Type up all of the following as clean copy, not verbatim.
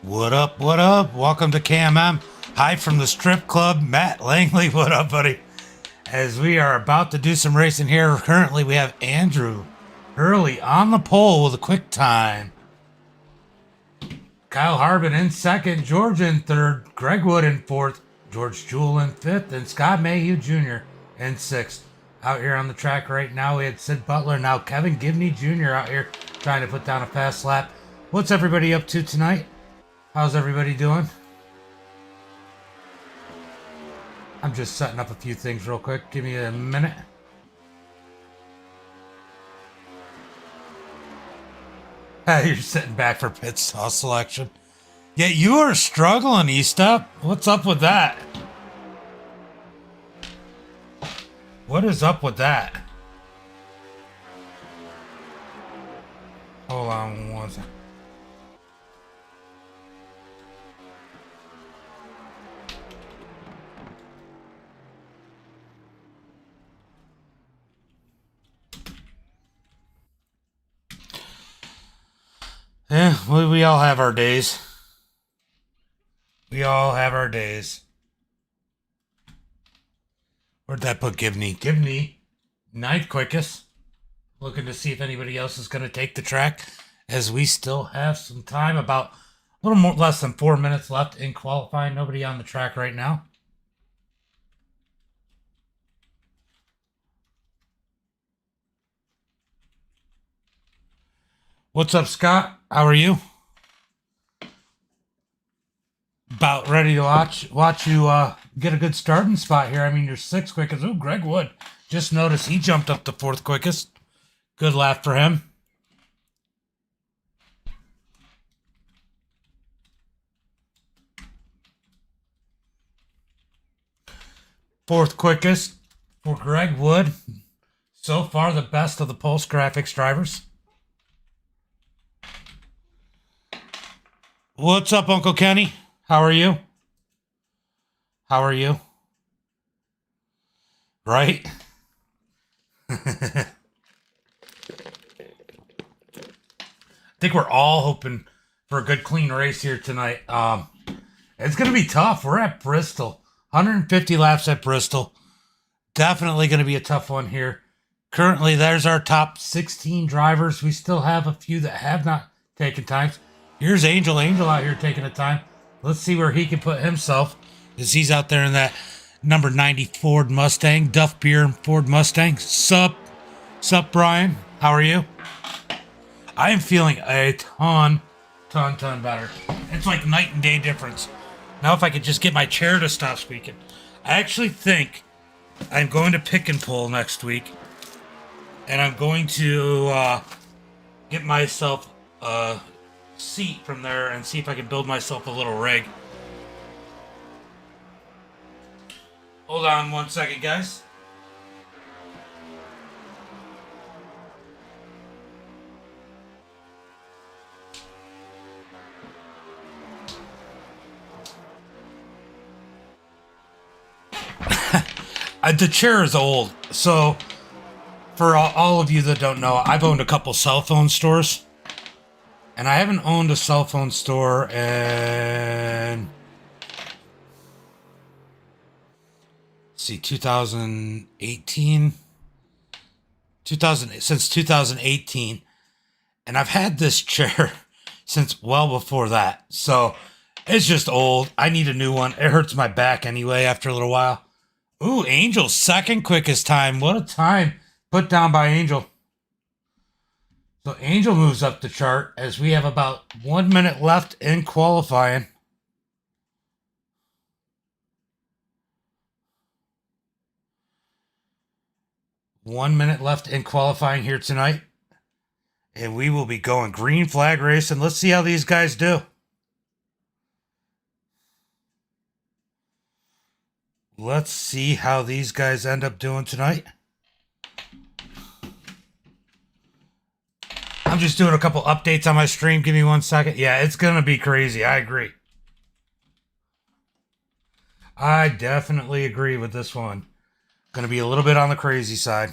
What up? What up? Welcome to KMM. Hi from the strip club. Matt Langley. What up, buddy? As we are about to do some racing here, currently we have Andrew Hurley on the pole with a quick time. Kyle Harbin in second, George in third, Greg Wood in fourth, George Jewell in fifth, and Scott Mayhew Jr. in sixth. Out here on the track right now, we had Sid Butler. Now Kevin Gibney Jr. out here trying to put down a fast lap. What's everybody up to tonight? How's everybody doing? I'm just setting up a few things real quick. Give me a minute. You're sitting back for pit stall selection. Yeah, you are struggling, Eastep. What's up with that? What is up with that? Hold on one second. Yeah, we all have our days. We all have our days. Where'd that put Gibney? Gibney, ninth quickest. Looking to see if anybody else is going to take the track, as we still have some time. About a little more, less than 4 minutes left in qualifying. Nobody on the track right now. What's up, Scott? How are you? About ready to watch you get a good starting spot here. I mean, you're sixth quickest. Ooh, Greg Wood. Just noticed he jumped up to fourth quickest. Good lap for him. Fourth quickest for Greg Wood. So far, the best of the Pulse Graphix drivers. What's up, Uncle Kenny? How are you? How are you? Right? I think we're all hoping for a good, clean race here tonight. It's going to be tough. We're at Bristol. 150 laps at Bristol. Definitely going to be a tough one here. Currently, there's our top 16 drivers. We still have a few that have not taken times. Here's Angel out here taking a time. Let's see where he can put himself, as he's out there in that number 90 Ford Mustang, Duff Beer Ford Mustang. Sup, Brian? How are you? I am feeling a ton better. It's like night and day difference. Now if I could just get my chair to stop squeaking. I actually think I'm going to pick and pull next week. And I'm going to get myself a seat from there and see if I can build myself a little rig. Hold on one second, guys. The chair is old, so for all of you that don't know, I've owned a couple cell phone stores, and I haven't owned a cell phone store in, see, 2018, since 2018, and I've had this chair since well before that, so it's just old. I need a new one. It hurts my back anyway after a little while. Ooh, Angel, second quickest time. What a time put down by Angel. So Angel moves up the chart as we have about 1 minute left in qualifying. One minute left in qualifying here tonight. And we will be going green flag racing. Let's see how these guys do. Let's see how these guys end up doing tonight. I'm just doing a couple updates on my stream. Give me 1 second. Yeah, it's going to be crazy. I agree. I definitely agree with this one. Going to be a little bit on the crazy side.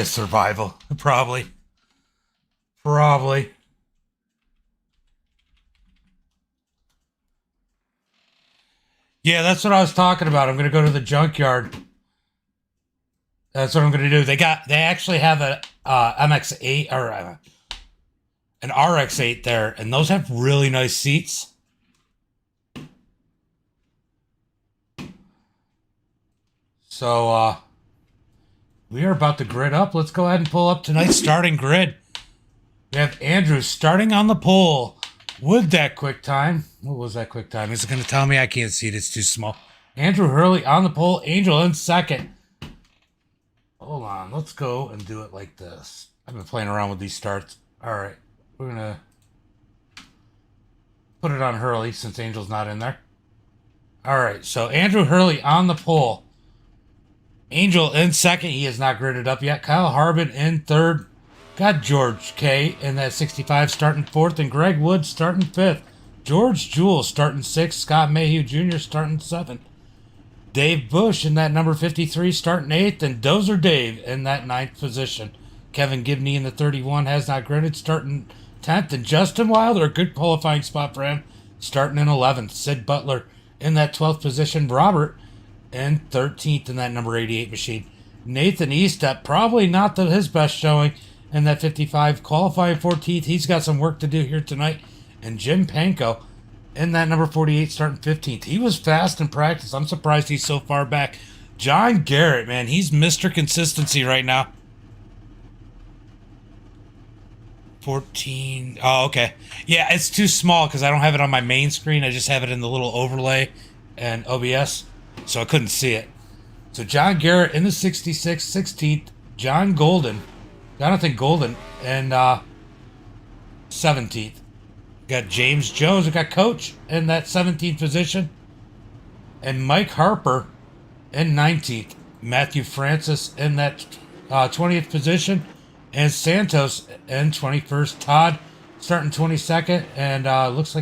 Survival. Probably. Probably. Yeah, that's what I was talking about. I'm going to go to the junkyard. That's what I'm going to do. They actually have a MX-8 or an RX-8 there, and those have really nice seats. So, we are about to grid up. Let's go ahead and pull up tonight's starting grid. We have Andrew starting on the pole with that quick time. What was that quick time? Is it going to tell me? I can't see it. It's too small. Andrew Hurley on the pole. Angel in second. Hold on. Let's go and do it like this. I've been playing around with these starts. All right. We're going to put it on Hurley since Angel's not in there. All right. So Andrew Hurley on the pole. Angel in second. He is not gridded up yet. Kyle Harbin in third. Got George K in that 65 starting fourth. And Greg Wood starting fifth. George Jewell starting sixth. Scott Mayhew Jr. starting seventh. Dave Bush in that number 53 starting eighth. And Dozer Dave in that ninth position. Kevin Gibney in the 31 has not gridded starting 10th. And Justin Wilder, a good qualifying spot for him, starting in 11th. Sid Butler in that 12th position. Robert in 13th in that number 88 machine. Nathan Eastep, probably not his best showing in that 55, qualifying 14th. He's got some work to do here tonight. And Jim Panko in that number 48 starting 15th. He was fast in practice. I'm surprised he's so far back. John Garrett, man, he's Mr. Consistency right now. 14. Oh, okay. Yeah, it's too small because I don't have it on my main screen. I just have it in the little overlay and OBS, so I couldn't see it. So John Garrett in the 66, 16th. Jonathan Golden, in 17th. Got James Jones. We got Coach in that 17th position. And Mike Harper in 19th. Matthew Francis in that 20th position. And Santos in 21st. Todd starting 22nd. And looks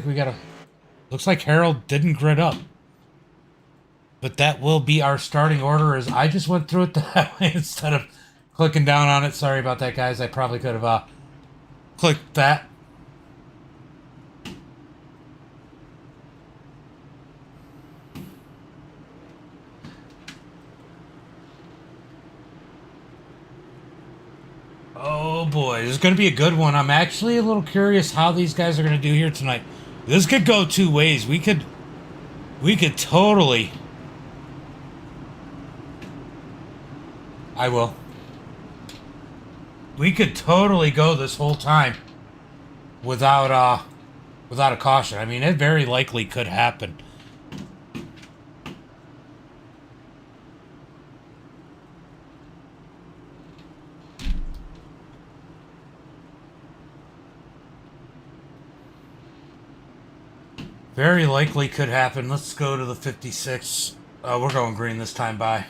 like Harold didn't grid up. But that will be our starting order, as I just went through it that way instead of clicking down on it. Sorry about that, guys. I probably could have clicked that. Oh boy, this is going to be a good one. I'm actually a little curious how these guys are going to do here tonight. This could go two ways. We could totally... I will. We could totally go this whole time without a caution. I mean, it very likely could happen. Very likely could happen. Let's go to the 56. We're going green this time, bye.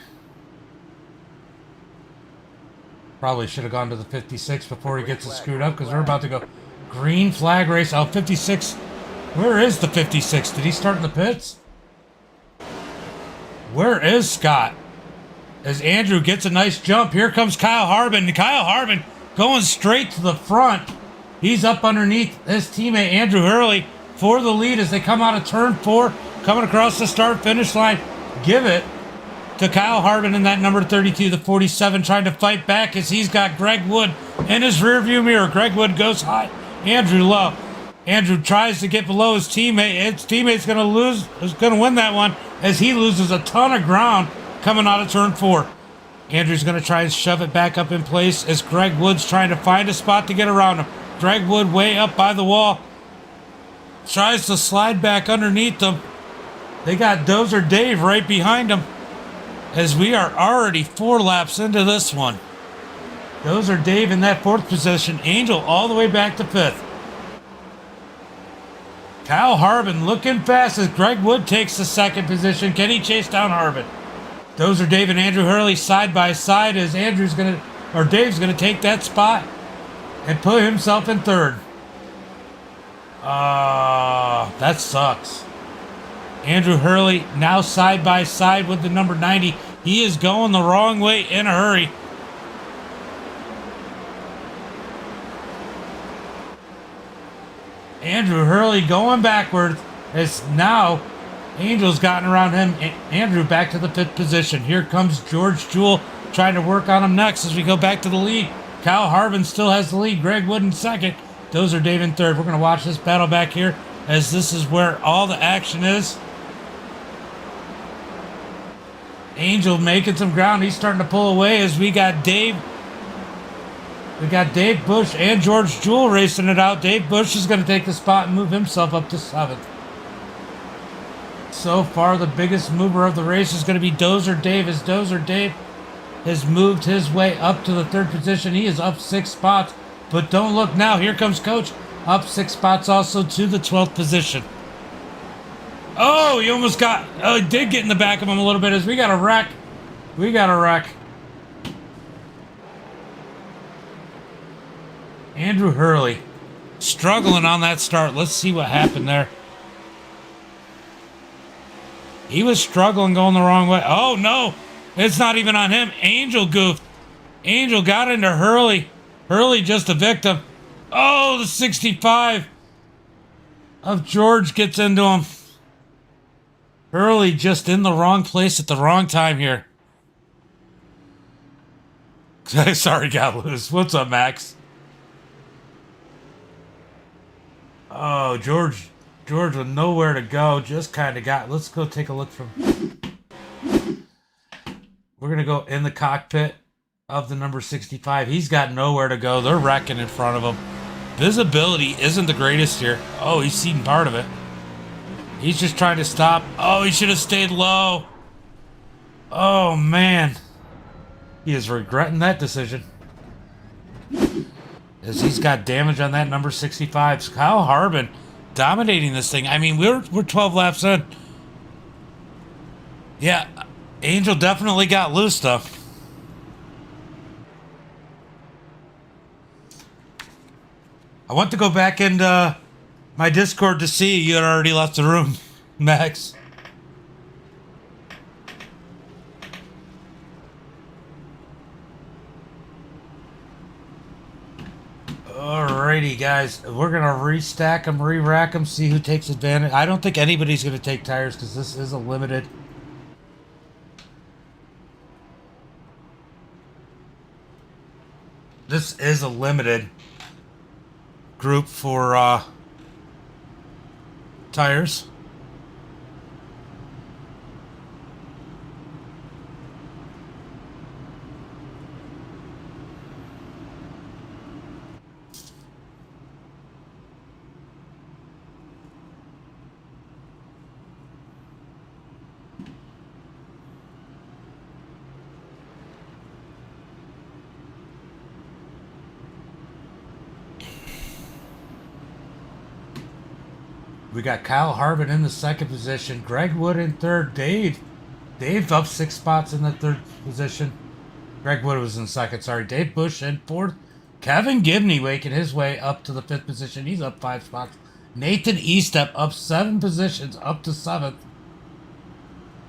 Probably should have gone to the 56 before he gets it screwed up, because we're about to go green flag race. Oh, 56. Where is the 56? Did he start in the pits? Where is Scott? As Andrew gets a nice jump. Here comes Kyle Harbin. Kyle Harbin going straight to the front. He's up underneath his teammate Andrew Hurley for the lead as they come out of turn 4, coming across the start-finish line. Give it to Kyle Harbin in that number 32, the 47, trying to fight back as he's got Greg Wood in his rearview mirror. Greg Wood goes high, Andrew low. Andrew tries to get below his teammate. His teammate's going to win that one as he loses a ton of ground coming out of turn 4. Andrew's going to try and shove it back up in place as Greg Wood's trying to find a spot to get around him. Greg Wood way up by the wall. Tries to slide back underneath them. They got Dozer Dave right behind him, as we are already 4 laps into this one. Dozer Dave in that 4th position. Angel all the way back to 5th. Kyle Harbin looking fast as Greg Wood takes the 2nd position. Can he chase down Harbin? Dozer Dave and Andrew Hurley side by side as Dave's gonna take that spot and put himself in 3rd. That sucks. Andrew Hurley now side by side with the number 90. He is going the wrong way in a hurry. Andrew Hurley going backwards as now Angel's gotten around him. Andrew back to the 5th position. Here comes George Jewell trying to work on him next as we go back to the lead. Kyle Harbin still has the lead. Greg Wood in 2nd. Dozer Dave in 3rd. We're going to watch this battle back here as this is where all the action is. Angel making some ground. He's starting to pull away as we got Dave. We got Dave Bush and George Jewell racing it out. Dave Bush is going to take the spot and move himself up to 7th. So far, the biggest mover of the race is going to be Dozer Dave, as Dozer Dave has moved his way up to the 3rd position. He is up 6 spots, but don't look now. Here comes Coach, up 6 spots also to the 12th position. Oh, he almost got, oh, he did get in the back of him a little bit as we got a wreck. We got a wreck. Andrew Hurley struggling on that start. Let's see what happened there. He was struggling going the wrong way. Oh, no. It's not even on him. Angel goofed. Angel got into Hurley. Hurley just a victim. Oh, the 65 of George gets into him. Hurley just in the wrong place at the wrong time here. Sorry, got loose. What's up, Max? Oh, George with nowhere to go. Just kind of got... Let's go take a look from... We're going to go in the cockpit of the number 65. He's got nowhere to go. They're wrecking in front of him. Visibility isn't the greatest here. Oh, he's seen part of it. He's just trying to stop. Oh, he should have stayed low. Oh, man. He is regretting that decision. As he's got damage on that number 65. Kyle Harbin dominating this thing. I mean, we're 12 laps in. Yeah, Angel definitely got loose, though. I want to go back into my Discord to see you had already left the room, Max. Alrighty, guys. We're going to restack them, re-rack them, see who takes advantage. I don't think anybody's going to take tires because this is a limited. This is a limited group for tires. We got Kyle Harbin in the 2nd position. Greg Wood in 3rd. Dave's up 6 spots in the 3rd position. Greg Wood was in 2nd, sorry. Dave Bush in 4th. Kevin Gibney making his way up to the 5th position. He's up 5 spots. Nathan Estep up 7 positions, up to 7th.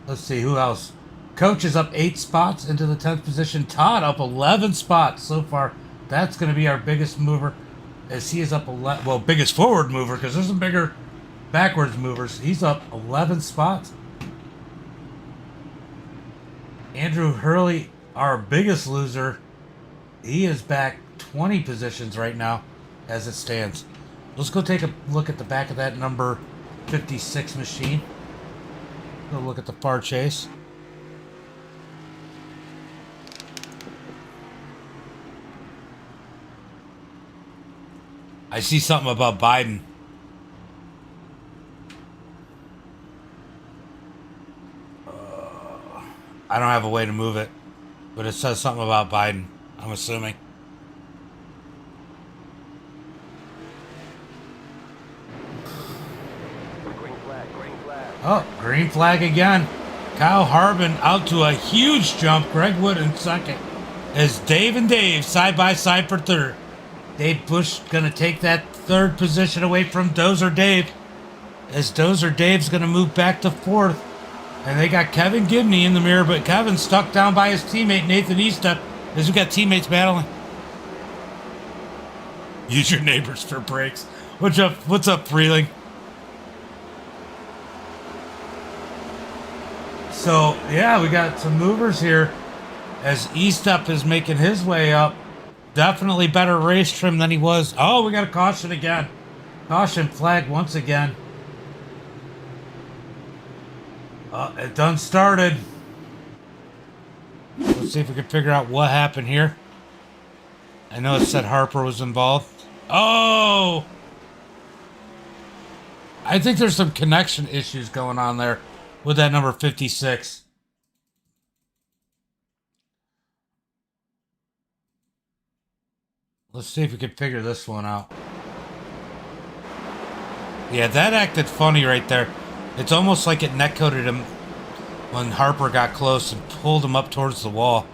Let's see, who else? Coach is up 8 spots into the 10th position. Todd up 11 spots so far. That's going to be our biggest mover, as he is up 11. Well, biggest forward mover, because there's some bigger backwards movers. He's up 11 spots. Andrew Hurley, our biggest loser, he is back 20 positions right now as it stands. Let's go take a look at the back of that number 56 machine. Go look at the far chase. I see something about Biden. I don't have a way to move it, but it says something about Biden, I'm assuming. Green flag, green flag. Oh, green flag again. Kyle Harbin out to a huge jump. Greg Wood in 2nd. As Dave and Dave side by side for 3rd. Dave Bush going to take that 3rd position away from Dozer Dave. As Dozer Dave's going to move back to 4th. And they got Kevin Gibney in the mirror, but Kevin's stuck down by his teammate, Nathan Estep, as we got teammates battling. Use your neighbors for brakes. What's up? What's up, Freeling? So, yeah, we got some movers here as E-Step is making his way up. Definitely better race trim than he was. Oh, we got a caution again. Caution flag once again. It done started. Let's see if we can figure out what happened here. I know it said Harper was involved. Oh! I think there's some connection issues going on there with that number 56. Let's see if we can figure this one out. Yeah, that acted funny right there. It's almost like it netcoded him when Harper got close and pulled him up towards the wall.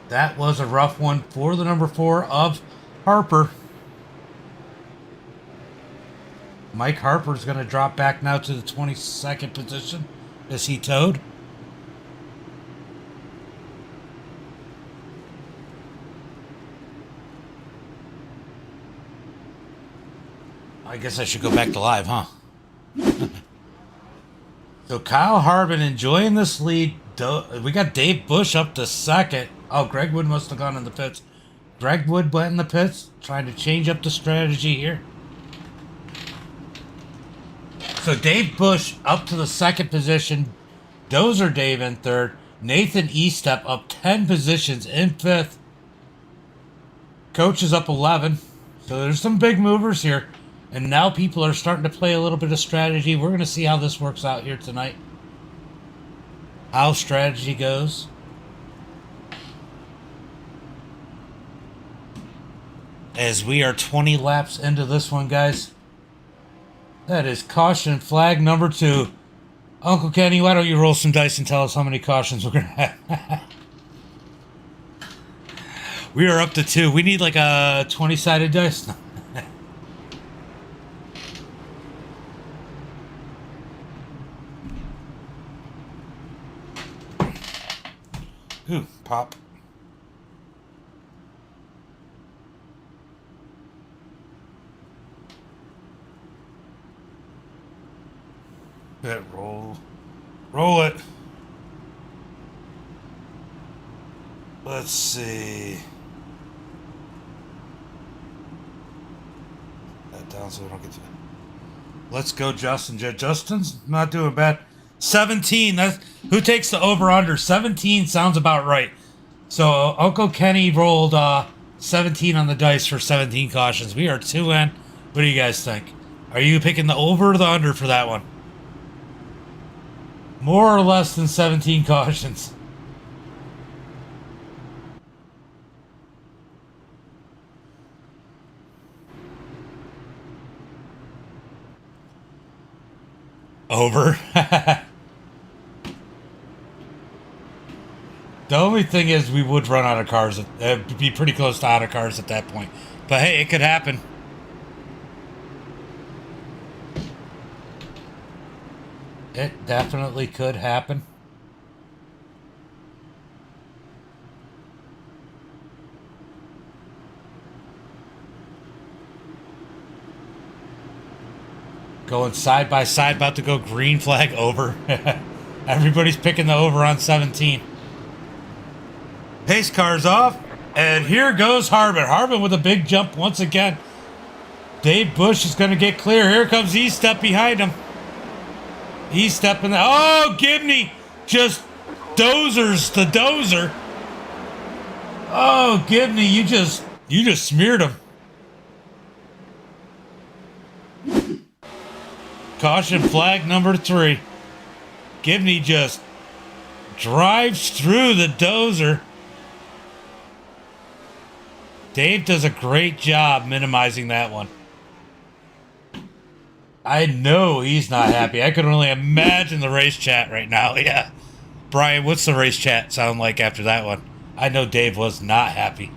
That was a rough one for the number 4 of Harper. Mike Harper's going to drop back now to the 22nd position as he towed. I guess I should go back to live, huh? So Kyle Harbin enjoying this lead. We got Dave Bush up to 2nd. Oh, Greg Wood must have gone in the pits. Greg Wood went in the pits, trying to change up the strategy here. So Dave Bush up to the 2nd position. Dozer Dave in 3rd. Nathan Estep up 10 positions in 5th. Coach is up 11. So there's some big movers here. And now people are starting to play a little bit of strategy. We're going to see how this works out here tonight. How strategy goes. As we are 20 laps into this one, guys. That is caution flag number 2. Uncle Kenny, why don't you roll some dice and tell us how many cautions we're going to have? We are up to 2. We need like a 20-sided dice. Ooh, pop. That roll. Roll it. Let's see. That down so we don't get to. Let's go, Justin. Justin's not doing bad. 17. That's who takes the over/under. 17 sounds about right. So Uncle Kenny rolled 17 on the dice for 17 cautions. We are 2 in. What do you guys think? Are you picking the over or the under for that one? More or less than 17 cautions. Over. The only thing is we would run out of cars. It'd be pretty close to out of cars at that point. But hey, it could happen. It definitely could happen. Going side by side, about to go green flag over. Everybody's picking the over on 17. Pace car's off, and here goes Harbin. Harbin with a big jump once again. Dave Bush is going to get clear. Here comes E-Step behind him. E-Step in the... Oh, Gibney just dozers the dozer. Oh, Gibney, you just smeared him. Caution flag number 3. Gibney just drives through the dozer. Dave does a great job minimizing that one. I know he's not happy. I can only imagine the race chat right now. Yeah. Brian, what's the race chat sound like after that one? I know Dave was not happy.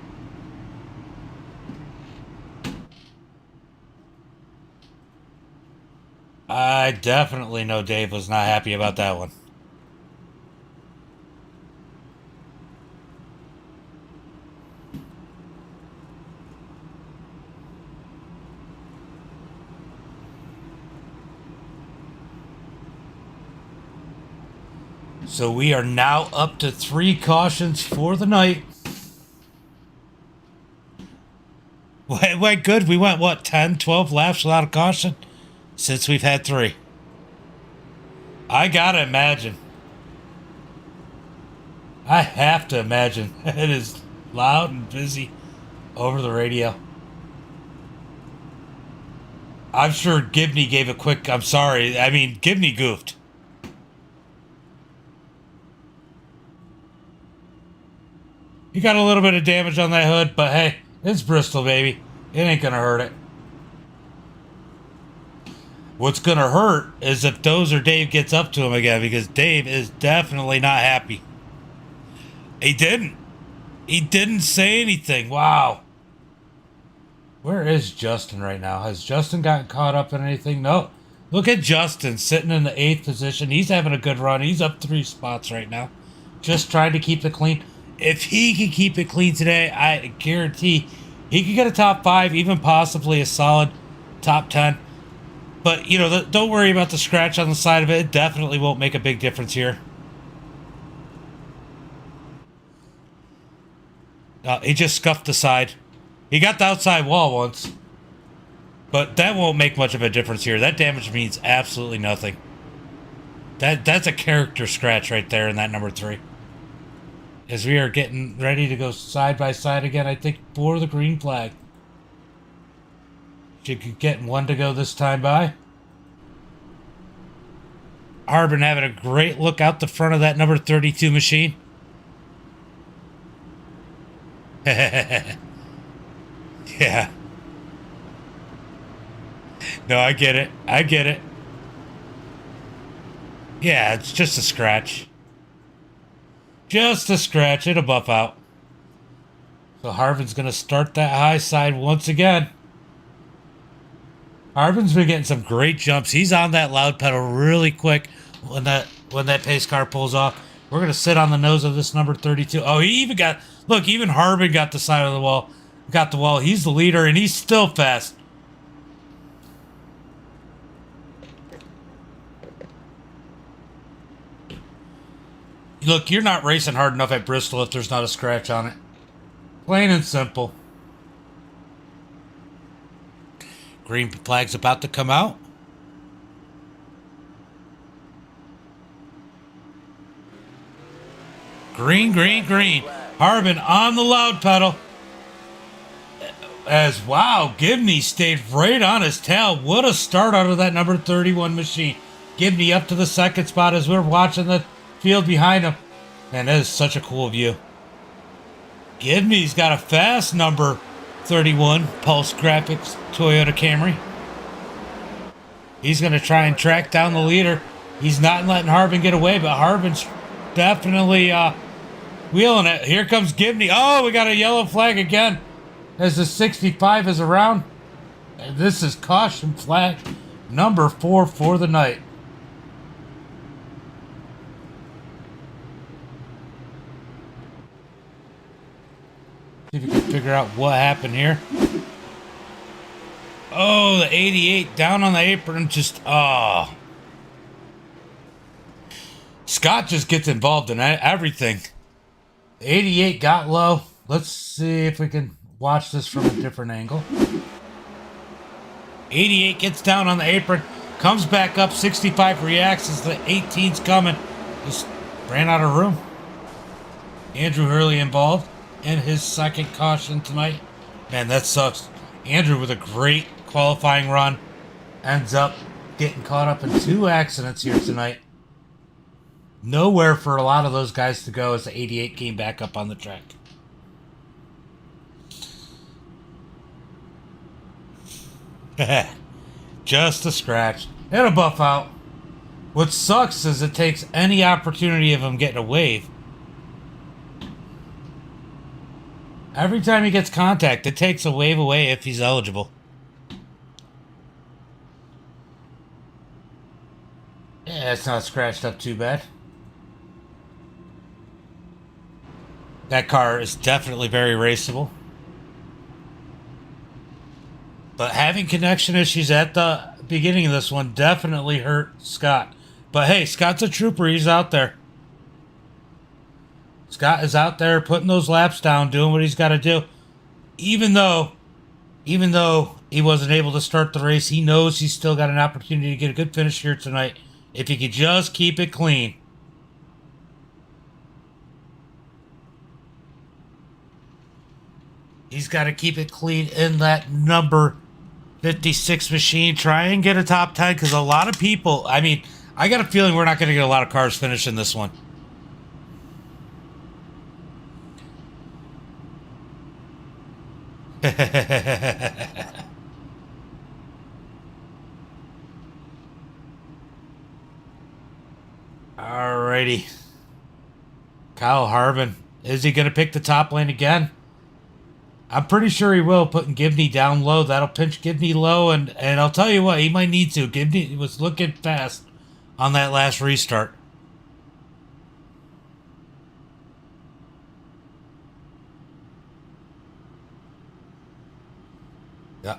I definitely know Dave was not happy about that one. So we are now up to 3 cautions for the night. It went good. We went, what, 10, 12 laps without a caution? Since we've had 3. I gotta imagine. I have to imagine it is loud and busy over the radio. I'm sure Gibney gave a quick, I'm sorry. I mean, Gibney goofed. He got a little bit of damage on that hood, but hey, it's Bristol, baby. It ain't gonna hurt it. What's gonna hurt is if Dozer Dave gets up to him again, because Dave is definitely not happy. He didn't. He didn't say anything. Wow. Where is Justin right now? Has Justin gotten caught up in anything? No. Look at Justin sitting in the 8th position. He's having a good run. He's up 3 spots right now. Just trying to keep it clean. If he can keep it clean today, I guarantee he could get a top 5, even possibly a solid top 10. But, you know, don't worry about the scratch on the side of it. It definitely won't make a big difference here. He just scuffed the side. He got the outside wall once. But that won't make much of a difference here. That damage means absolutely nothing. That's a character scratch right there in that number 3. As we are getting ready to go side by side again, I think, for the green flag. Should be getting 1 to go this time by. Harbin having a great look out the front of that number 32 machine. Yeah. No, I get it. I get it. Yeah, it's just a scratch. Just a scratch. It'll buff out. So Harbin's going to start that high side once again. Harbin's been getting some great jumps. He's on that loud pedal really quick when that pace car pulls off. We're going to sit on the nose of this number 32. Oh, he even got... Look, even Harbin got the side of the wall. Got the wall. He's the leader, and he's still fast. Look, you're not racing hard enough at Bristol if there's not a scratch on it. Plain and simple. Green flag's about to come out. Green, green, green. Harbin on the loud pedal. As, wow, Gibney stayed right on his tail. What a start out of that number 31 machine. Gibney up to the 2nd spot as we're watching the field behind him. Man, that is such a cool view. Gibney's got a fast number 31 Pulse Graphix Toyota Camry. He's going to try and track down the leader. He's not letting Harbin get away, but Harbin's definitely wheeling it. Here comes Gibney. Oh, we got a yellow flag again as the 65 is around. And this is caution flag number 4 for the night. See if we can figure out what happened here. Oh, the 88 down on the apron. Just, oh. Scott just gets involved in everything. The 88 got low. Let's see if we can watch this from a different angle. 88 gets down on the apron. Comes back up. 65 reacts as the 18's coming. Just ran out of room. Andrew Hurley involved in his 2nd caution tonight. Man, that sucks. Andrew with a great qualifying run ends up getting caught up in 2 accidents here tonight. Nowhere for a lot of those guys to go as the 88 came back up on the track. Just a scratch. It'll buff out. What sucks is it takes any opportunity of him getting a wave. Every time he gets contact, it takes a wave away if he's eligible. Yeah, it's not scratched up too bad. That car is definitely very raceable. But having connection issues at the beginning of this one definitely hurt Scott. But hey, Scott's a trooper. He's out there. Scott is out there putting those laps down, doing what he's got to do. Even though he wasn't able to start the race, he knows he's still got an opportunity to get a good finish here tonight if he could just keep it clean. He's got to keep it clean in that number 56 machine. Try and get a top 10 because a lot of people, I mean, I got a feeling we're not going to get a lot of cars finishing this one. Alrighty. Kyle Harvin. Is he going to pick the top lane again? I'm pretty sure he will, putting Gibney down low. That'll pinch Gibney low, and I'll tell you what, he might need to. Gibney was looking fast on that last restart. Yeah,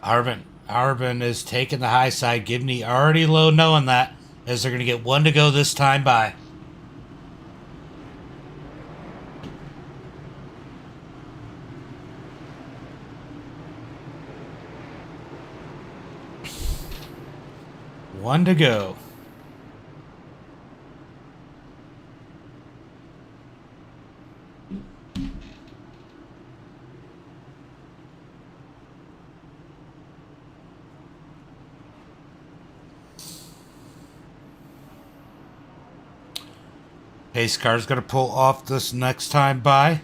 Harvin is taking the high side. Gibney already low knowing that, as they're going to get one to go this time by. One to go. Pace car's going to pull off this next time by.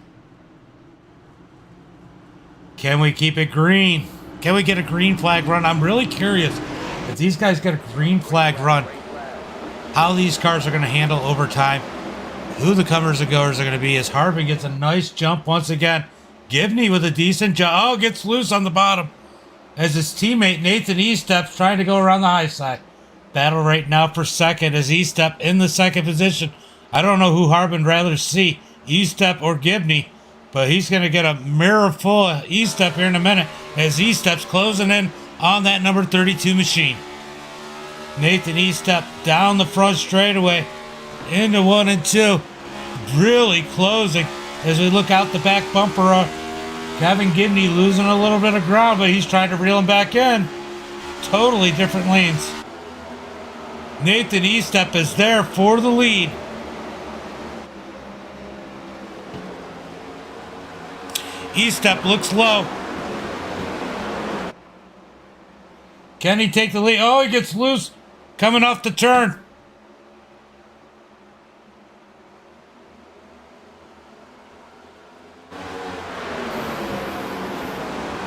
Can we keep it green? Can we get a green flag run? I'm really curious if these guys get a green flag run, how these cars are going to handle over time, who the comers and goers are going to be, as Harvin gets a nice jump once again. Gibney with a decent jump. Oh, gets loose on the bottom as his teammate Nathan Estep's trying to go around the high side. Battle right now for second as Estep in the second position. I don't know who Harvin rather see, Estep or Gibney, but he's going to get a mirror full of Estep here in a minute as Estep's closing in on that number 32 machine. Nathan Estep down the front straightaway into 1 and 2. Really closing as we look out the back bumper. Kevin Gibney losing a little bit of ground, but he's trying to reel him back in. Totally different lanes. Nathan Estep is there for the lead. Estep looks low. Can he take the lead? Oh, he gets loose coming off the turn.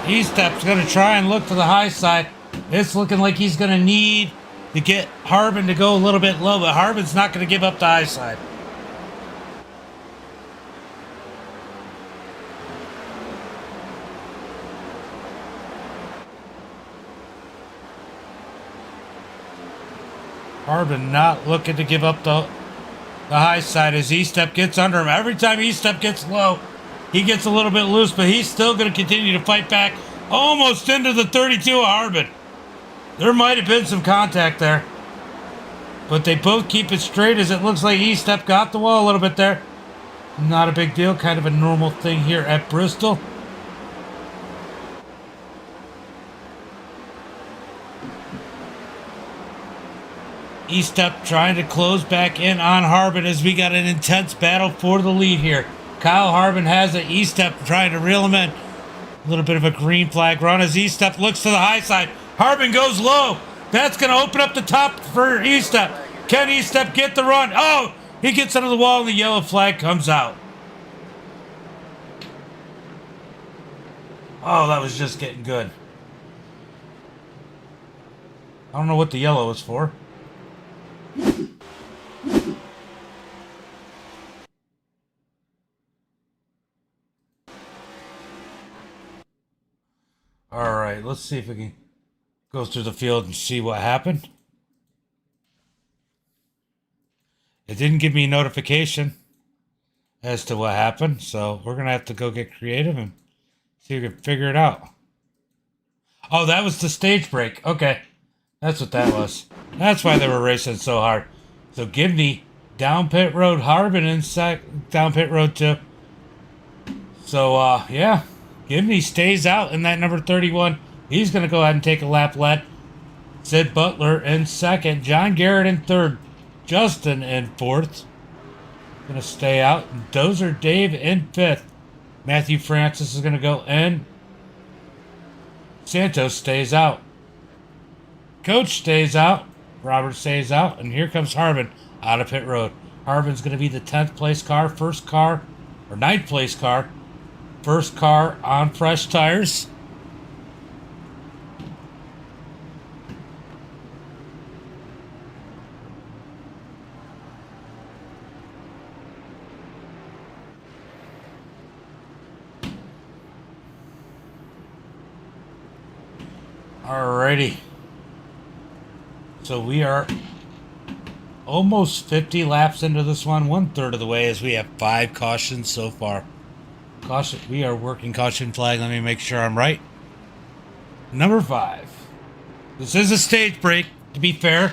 Estep's going to try and look to the high side. It's looking like he's going to need to get Harvin to go a little bit low, but Harvin's not going to give up the high side. Harvin not looking to give up the high side as Estep gets under him. Every time Estep gets low, he gets a little bit loose, but he's still going to continue to fight back almost into the 32 of Harvin. There might have been some contact there, but they both keep it straight as it looks like Estep got the wall a little bit there. Not a big deal, kind of a normal thing here at Bristol. Estep trying to close back in on Harvin as we got an intense battle for the lead here. Kyle Harvin has it. Estep trying to reel him in. A little bit of a green flag run as Estep looks to the high side. Harvin goes low. That's going to open up the top for Estep. Can Estep get the run? Oh, he gets under the wall and the yellow flag comes out. Oh, that was just getting good. I don't know what the yellow is for. All right, let's see if we can go through the field and see what happened. It didn't give me a notification as to what happened, so we're going to have to go get creative and see if we can figure it out. Oh, that was the stage break. Okay, that's what that was. That's why they were racing so hard. So Gibney Down pit road, Harbin in down pit road too. So, yeah. Gibney stays out in that number 31. He's going to go ahead and take a lap lead. Sid Butler in second. John Garrett in third. Justin in fourth. Going to stay out. Dozer Dave in fifth. Matthew Francis is going to go in. Santos stays out. Coach stays out. Robert stays out. And here comes Harbin out of pit road. Harbin's going to be the 10th place car. First car, or 9th place car. First car on fresh tires. Alrighty. So we are almost 50 laps into this one. 1/3 of the way as we have 5 cautions so far. Caution. We are working caution flag. Let me make sure I'm right. Number 5. This is a stage break, to be fair.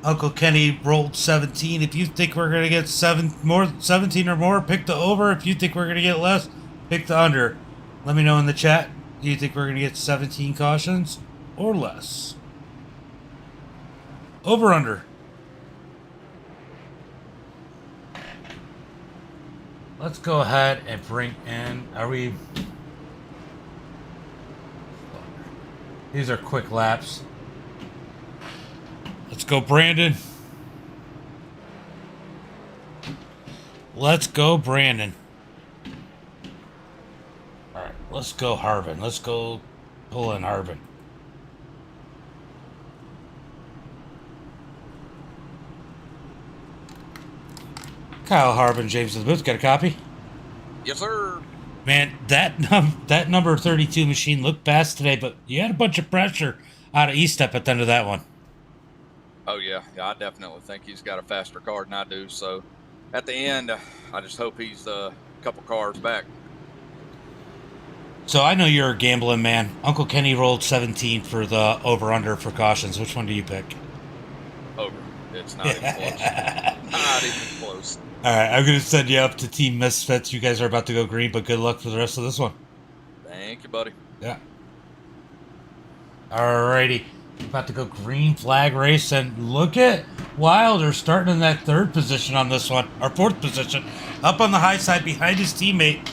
Uncle Kenny rolled 17. If you think we're going to get 17 or more, pick the over. If you think we're going to get less, pick the under. Let me know in the chat. Do you think we're going to get 17 cautions or less? Over, under. Let's go ahead and bring in, these are quick laps. Let's go, Brandon. Let's go, Brandon. All right, let's go, Harbin. Let's go pull in Harbin. Kyle Harbin, James of the Booth, got a copy? Yes, sir. Man, that number 32 machine looked fast today, but you had a bunch of pressure out of E-Step at the end of that one. Oh, yeah. I definitely think he's got a faster car than I do. So at the end, I just hope he's a couple cars back. So I know you're a gambling man. Uncle Kenny rolled 17 for the over-under for cautions. Which one do you pick? Over. It's not even close. Not even close. All right, I'm going to send you up to Team Misfits. You guys are about to go green, but good luck for the rest of this one. Thank you, buddy. Yeah. All righty. About to go green flag race, and look at Wilder starting in that 3rd position on this one, or 4th position, up on the high side behind his teammate.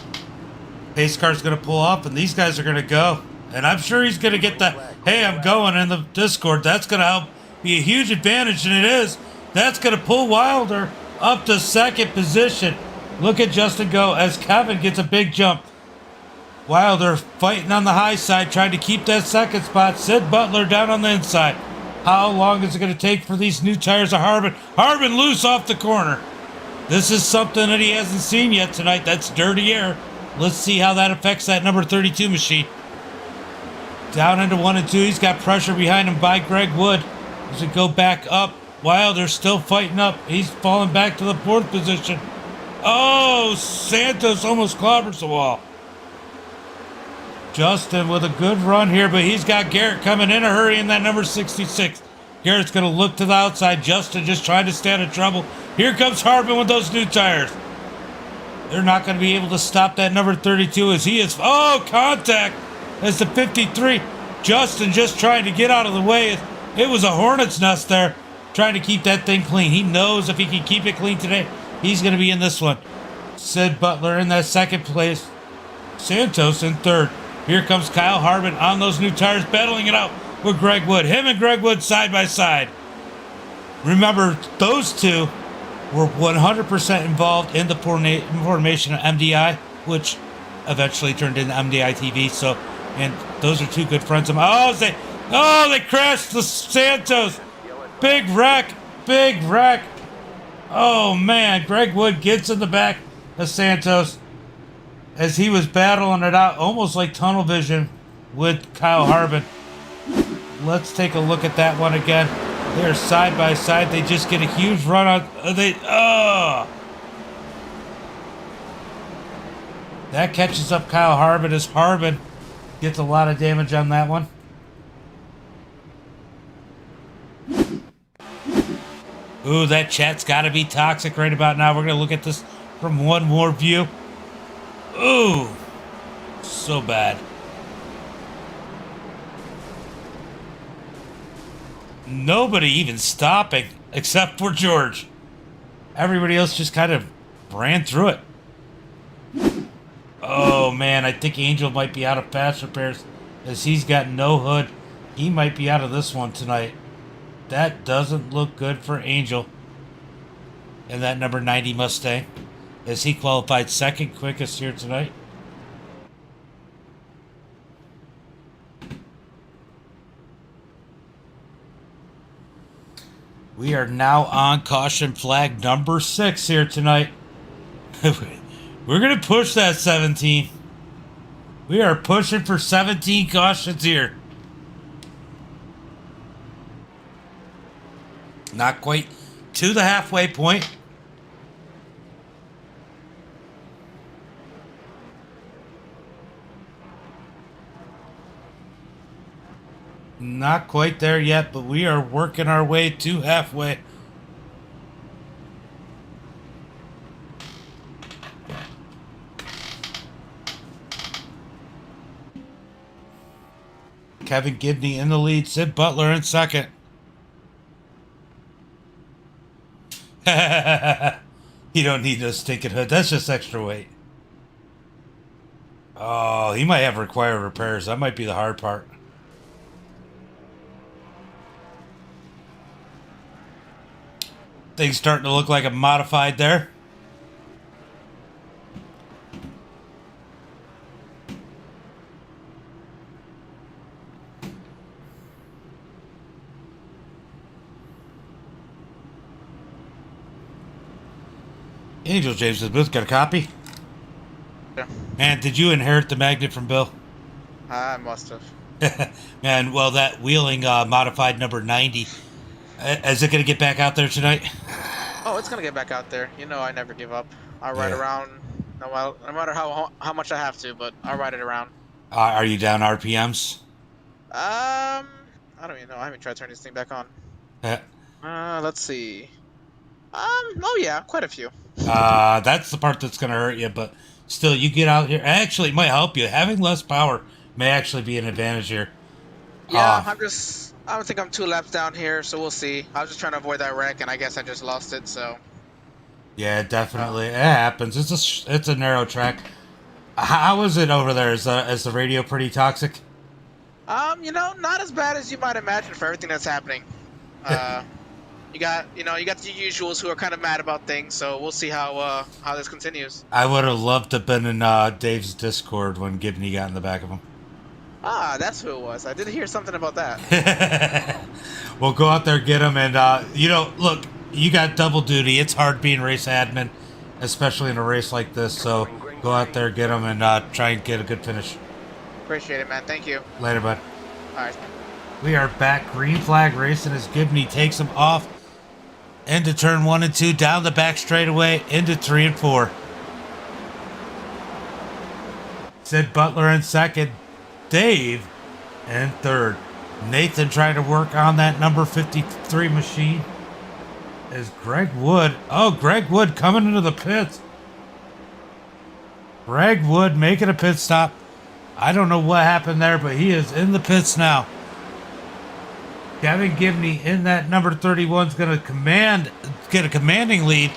Pace car's going to pull off, and these guys are going to go. And I'm sure he's going to get the, hey, I'm going in the Discord. That's going to help be a huge advantage, and it is. That's going to pull Wilder up to 2nd position. Look at Justin go as Kevin gets a big jump. Wilder fighting on the high side, trying to keep that 2nd spot. Sid Butler down on the inside. How long is it going to take for these new tires of Harbin? Harbin loose off the corner. This is something that he hasn't seen yet tonight. That's dirty air. Let's see how that affects that number 32 machine. Down into 1 and 2. He's got pressure behind him by Greg Wood. Does it go back up? Wilder's still fighting up. He's falling back to the 4th position. Oh, Santos almost clobbers the wall. Justin with a good run here, but he's got Garrett coming in a hurry in that number 66. Garrett's going to look to the outside. Justin just trying to stay out of trouble. Here comes Harbin with those new tires. They're not going to be able to stop that number 32 as he is. Oh, contact as the 53. Justin just trying to get out of the way. It was a hornet's nest there, trying to keep that thing clean. He knows if he can keep it clean today, he's going to be in this one. Sid Butler in that 2nd place. Santos in 3rd. Here comes Kyle Harbin on those new tires, battling it out with Greg Wood. Him and Greg Wood side by side. Remember, those two were 100% involved in the formation of MDI, which eventually turned into MDiTV. So, and those are 2 good friends of mine. They crashed the Santos. Big wreck. Oh, man. Greg Wood gets in the back of Santos as he was battling it out, almost like tunnel vision with Kyle Harbin. Let's take a look at that one again. They're side by side. They just get a huge run on. That catches up Kyle Harbin as Harbin Gets a lot of damage on that one. Ooh, that chat's got to be toxic right about now. We're going to look at this from one more view. Ooh, so bad. Nobody even stopping except for George. Everybody else just kind of ran through it. Oh, man, I think Angel might be out of fast repairs as he's got no hood. He might be out of this one tonight. That doesn't look good for Angel. And that number 90 Mustang, as he qualified second quickest here tonight. We are now on caution flag number 6 here tonight. We're going to push that 17. We are pushing for 17 cautions here. Not quite to the halfway point. Not quite there yet, but we are working our way to halfway. Kevin Gibney in the lead. Sid Butler in second. You don't need no stinking hood. That's just extra weight. Oh, he might have required repairs. That might be the hard part. Things starting to look like a modified there. Angel James is Booth. Got a copy? Yeah. Man, did you inherit the magnet from Bill? I must have. Man, well, that wheeling modified number 90. Is it going to get back out there tonight? Oh, it's gonna get back out there. You know I never give up. I ride around no matter how much I have to, but I'll ride it around. Are you down RPMs? I don't even know. I haven't tried turning this thing back on. Let's see. Oh yeah, quite a few. That's the part that's going to hurt you, but still, you get out here. Actually, it might help you. Having less power may actually be an advantage here. Yeah, I don't think I'm 2 laps down here, so we'll see. I was just trying to avoid that wreck, and I guess I just lost it, so. Yeah, definitely. It happens. It's a narrow track. How is it over there? Is the radio pretty toxic? You know, not as bad as you might imagine for everything that's happening. You got the usuals who are kind of mad about things, so we'll see how this continues. I would have loved to have been in Dave's Discord when Gibney got in the back of him. Ah, that's who it was. I did hear something about that. Well, go out there, get him, and look, you got double duty. It's hard being race admin, especially in a race like this. So go out there, get him, and try and get a good finish. Appreciate it, man. Thank you. Later, bud. All right. We are back. Green flag racing as Gibney takes him off into turn 1 and 2, down the back straightaway into 3 and 4. Sid Butler in second. Dave in third. Nathan trying to work on that number 53 machine. Is Greg Wood. Oh, Greg Wood coming into the pits. Greg Wood making a pit stop. I don't know what happened there, but he is in the pits now. Kevin Gibney in that number 31 is going to get a commanding lead.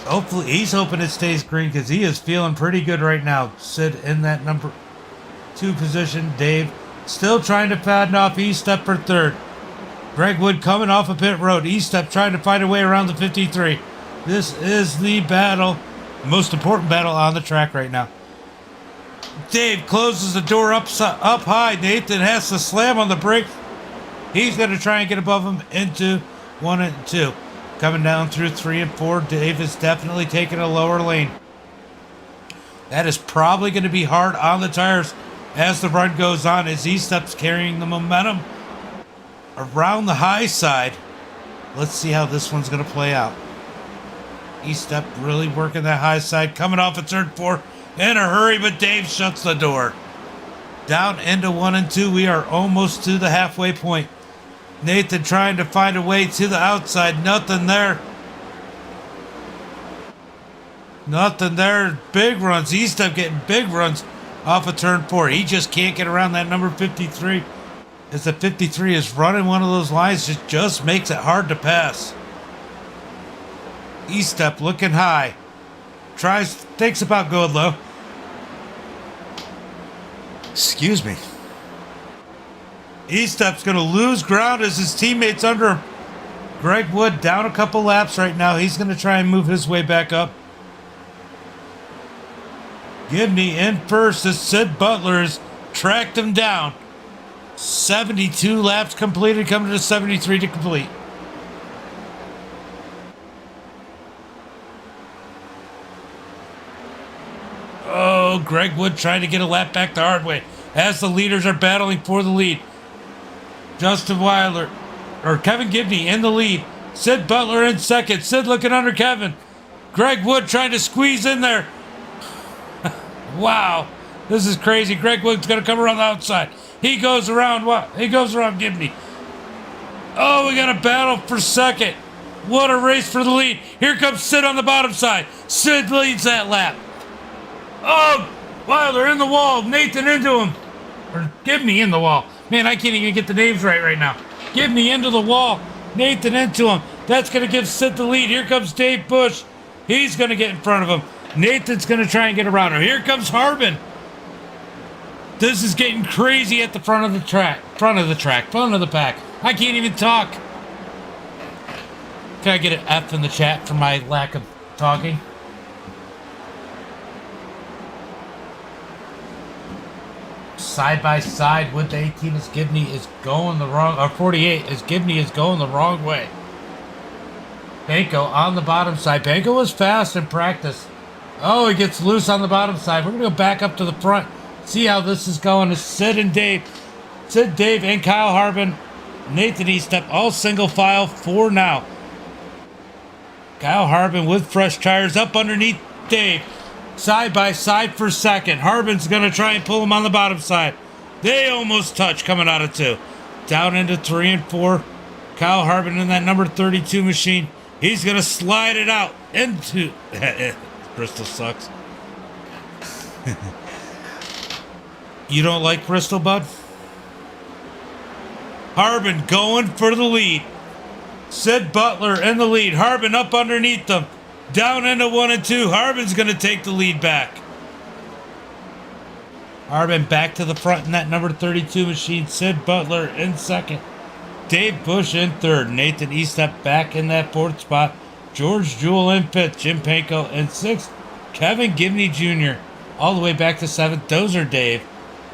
Hopefully, he's hoping it stays green because he is feeling pretty good right now. Sid in that number 2 position. Dave still trying to pattern off E-Step for third. Greg Wood coming off a pit road. E-Step trying to find a way around the 53. This is the battle, the most important battle on the track right now. Dave closes the door up high. Nathan has to slam on the brakes. He's going to try and get above him into 1 and 2. Coming down through 3 and 4. Dave is definitely taking a lower lane. That is probably going to be hard on the tires as the run goes on, as E-Step's carrying the momentum around the high side. Let's see how this one's going to play out. E-Step really working that high side, coming off at turn 4 in a hurry, but Dave shuts the door. Down into 1 and 2. We are almost to the halfway point. Nathan trying to find a way to the outside. Nothing there. Nothing there. Big runs. E-Step getting big runs off of turn 4. He just can't get around that number 53. As the 53 is running one of those lines, just makes it hard to pass. E-Step looking high. Thinks about going low. Excuse me. E-Step's going to lose ground as his teammates under him. Greg Wood down a couple laps right now. He's going to try and move his way back up. Gibney in first as Sid Butler has tracked him down. 72 laps completed, coming to 73 to complete. Oh, Greg Wood trying to get a lap back the hard way as the leaders are battling for the lead. Justin Weiler, or Kevin Gibney in the lead. Sid Butler in second. Sid looking under Kevin. Greg Wood trying to squeeze in there. Wow, this is crazy. Greg Wood's going to come around the outside. He goes around what? He goes around Gibney. Oh, we got a battle for second. What a race for the lead. Here comes Sid on the bottom side. Sid leads that lap. Oh, Weiler in the wall. Nathan into him. Or Gibney in the wall. Man, I can't even get the names right now. Gibney into the wall. Nathan into him. That's going to give Sid the lead. Here comes Dave Bush. He's going to get in front of him. Nathan's going to try and get around him. Here comes Harbin. This is getting crazy at the front of the front of the pack. I can't even talk. Can I get an F in the chat for my lack of talking? Side by side with the 18 as Gibney is going the wrong, or 48 as Gibney is going the wrong way. Banco on the bottom side. Banco was fast in practice. Oh, he gets loose on the bottom side. We're going to go back up to the front. See how this is going. It's Sid and Dave. Sid, Dave, and Kyle Harbin. Nathan E-Step, all single file for now. Kyle Harbin with fresh tires up underneath Dave. Side by side for second. Harbin's going to try and pull him on the bottom side. They almost touch coming out of 2. Down into 3 and 4. Kyle Harbin in that number 32 machine. He's going to slide it out into... Bristol sucks. You don't like Bristol, bud? Harbin going for the lead. Sid Butler in the lead. Harbin up underneath them. Down into 1 and 2. Harbin's going to take the lead back. Harbin back to the front in that number 32 machine. Sid Butler in second. Dave Bush in third. Nathan E-Step back in that 4th spot. George Jewell in 5th. Jim Panko in 6th. Kevin Gibney Jr. all the way back to 7th. Dozer Dave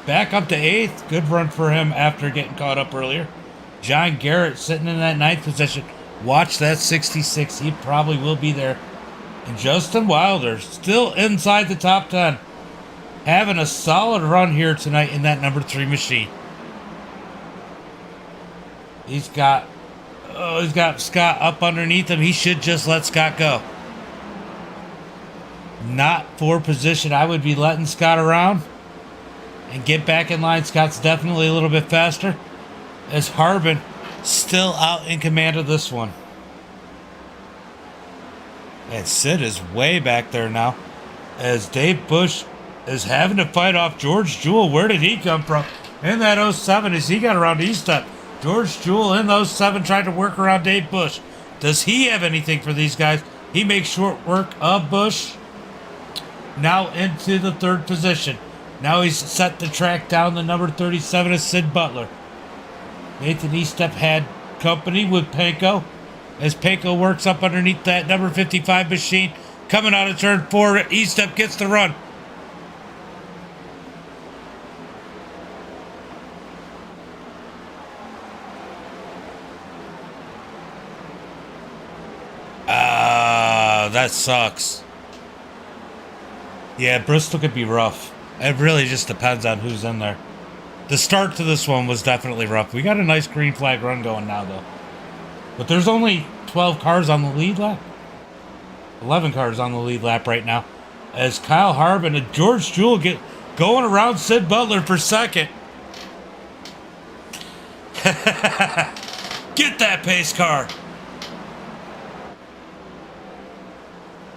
back up to 8th. Good run for him after getting caught up earlier. John Garrett sitting in that 9th position. Watch that 66. He probably will be there. And Justin Wilder still inside the top 10. Having a solid run here tonight in that number 3 machine. He's got Scott up underneath him. He should just let Scott go. Not for position. I would be letting Scott around and get back in line. Scott's definitely a little bit faster. As Harbin still out in command of this one. And Sid is way back there now. As Dave Bush is having to fight off George Jewell. Where did he come from? In that 07 as he got around E-Step. George Jewell in the 07 tried to work around Dave Bush. Does he have anything for these guys? He makes short work of Bush. Now into the 3rd position. Now he's set to track down the number 37 as Sid Butler. Nathan E-Step had company with Panko. As Panko works up underneath that number 55 machine. Coming out of turn 4, E-Step gets the run. That sucks. Yeah, Bristol could be rough. It really just depends on who's in there. The start to this one was definitely rough. We got a nice green flag run going now, though. But there's only 12 cars on the lead lap. 11 cars on the lead lap right now. As Kyle Harbin and George Jewell going around Sid Butler for second. Get that pace car.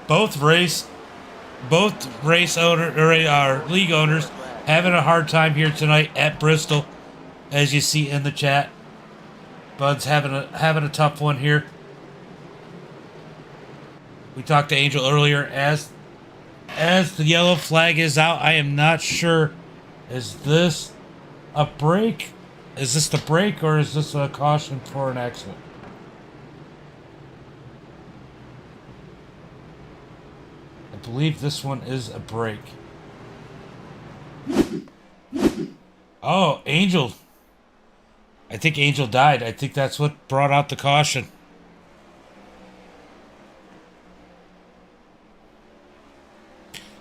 Both race owner or league owners having a hard time here tonight at Bristol, as you see in the chat. Bud's having a tough one here. We talked to Angel earlier. As the yellow flag is out, I am not sure. Is this a break? Is this the break, or is this a caution for an accident? I believe this one is a break. Oh, Angel. I think Angel died. I think that's what brought out the caution.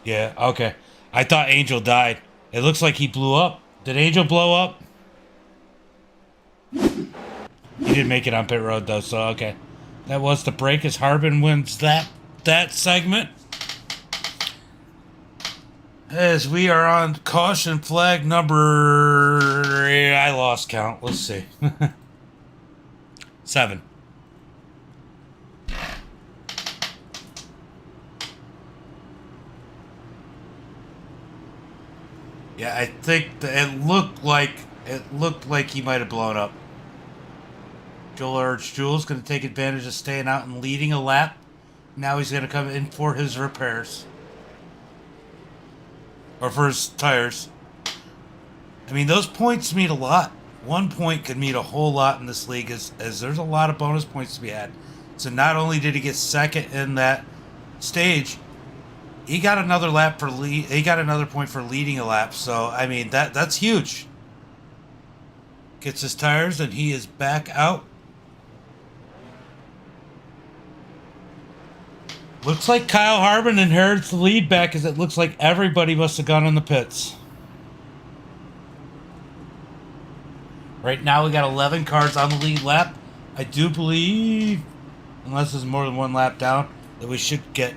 Yeah, okay. I thought Angel died. It looks like he blew up. Did Angel blow up? He didn't make it on pit road though, so okay. That was the break as Harbin wins that segment. As we are on caution flag number... I lost count. Let's see. 7. Yeah, I think it looked like he might have blown up. Joel Urge Jules going to take advantage of staying out and leading a lap. Now he's going to come in for his repairs. Or for his tires. I mean, those points mean a lot. 1 point could mean a whole lot in this league, as there's a lot of bonus points to be had. So not only did he get second in that stage, he got another lap for he got another point for leading a lap. So I mean that's huge. Gets his tires and he is back out. Looks like Kyle Harbin inherits the lead back, as it looks like everybody must have gone in the pits. Right now we got 11 cars on the lead lap. I do believe, unless there's more than one lap down, that we should get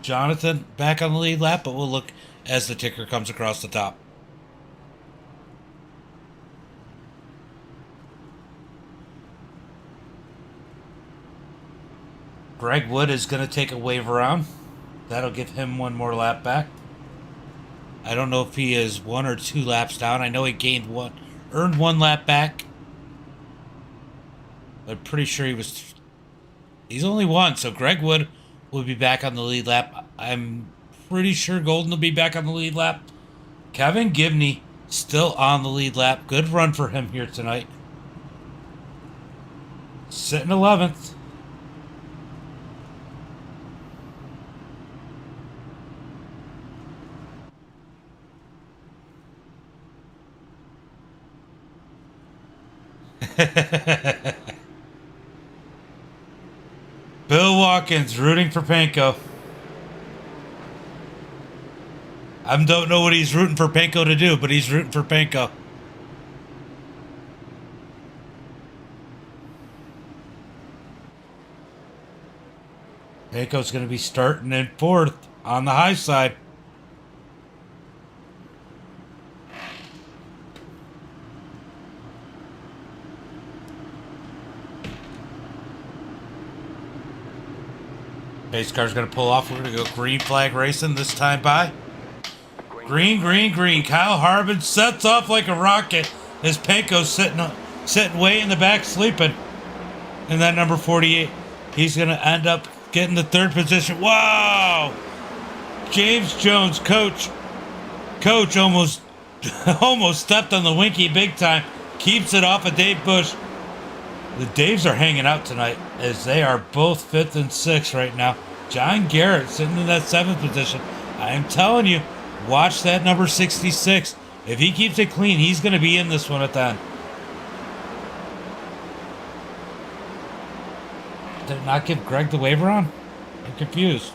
Jonathan back on the lead lap, but we'll look as the ticker comes across the top. Greg Wood is going to take a wave around. That'll give him one more lap back. I don't know if he is 1 or 2 laps down. I know he earned 1 lap back. I'm pretty sure he's only 1, so Greg Wood will be back on the lead lap. I'm pretty sure Golden will be back on the lead lap. Kevin Gibney still on the lead lap. Good run for him here tonight. Sitting 11th. Bill Watkins rooting for Panko. I don't know what he's rooting for Panko to do, but he's rooting for Panko. Panko's going to be starting in 4th on the high side. Pace car's going to pull off. We're going to go green flag racing this time by. Green, green, green. Kyle Harbin sets off like a rocket as Panko's sitting way in the back sleeping. And that number 48, he's going to end up getting the 3rd position. Wow! James Jones, coach almost stepped on the Winky big time. Keeps it off of Dave Bush. The Daves are hanging out tonight, as they are both 5th and 6th right now. John Garrett sitting in that 7th position. I am telling you, watch that number 66. If he keeps it clean, he's going to be in this one at the end. Did it not give Greg the waiver on? I'm confused.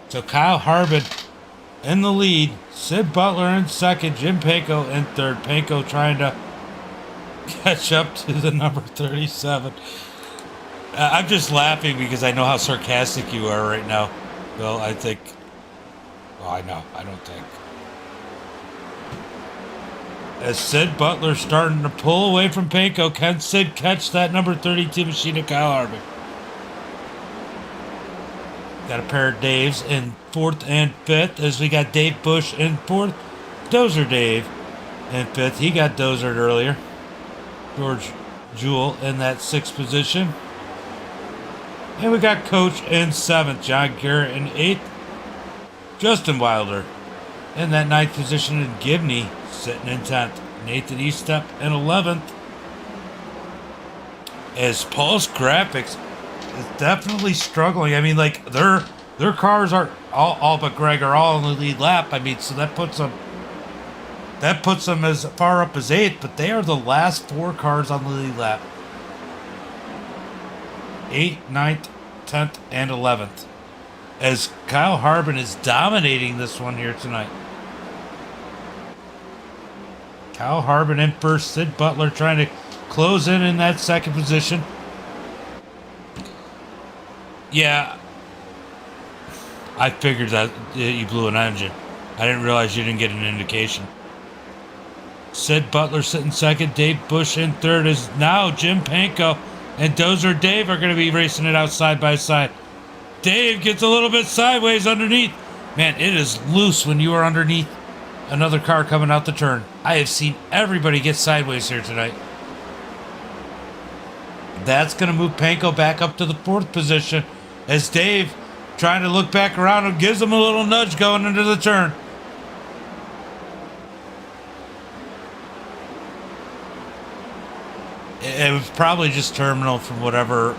So Kyle Harbin in the lead. Sid Butler in 2nd. Jim Panko in 3rd. Panko trying to catch up to the number 37. I'm just laughing because I know how sarcastic you are right now, Bill. I think Oh, I know. I don't think. As Sid Butler starting to pull away from Panko, can Sid catch that number 32 machine of Kyle Harbin? Got a pair of Daves in 4th and 5th as we got Dave Bush in 4th. Dozer Dave in 5th. He got dozered earlier. George Jewell in that 6th position. And we got Coach in 7th. John Garrett in 8th. Justin Wilder in that 9th position. And Gibney sitting in 10th. Nathan Eastep in 11th. As Paul's Graphix is definitely struggling. I mean, like, their cars are all but Greg are all in the lead lap. I mean, so that puts them as far up as 8th, but they are the last 4 cars on the lead lap. 8th, 9th, 10th, and 11th. As Kyle Harbin is dominating this one here tonight. Kyle Harbin in first. Sid Butler trying to close in that 2nd position. Yeah. I figured that you blew an engine. I didn't realize you didn't get an indication. Sid Butler sitting 2nd. Dave Bush in 3rd. Is now Jim Panko and Dozer Dave are going to be racing it out side by side. Dave gets a little bit sideways underneath. Man, it is loose when you are underneath another car coming out the turn. I have seen everybody get sideways here tonight. That's going to move Panko back up to the 4th position as Dave trying to look back around and gives him a little nudge going into the turn. It was probably just terminal from whatever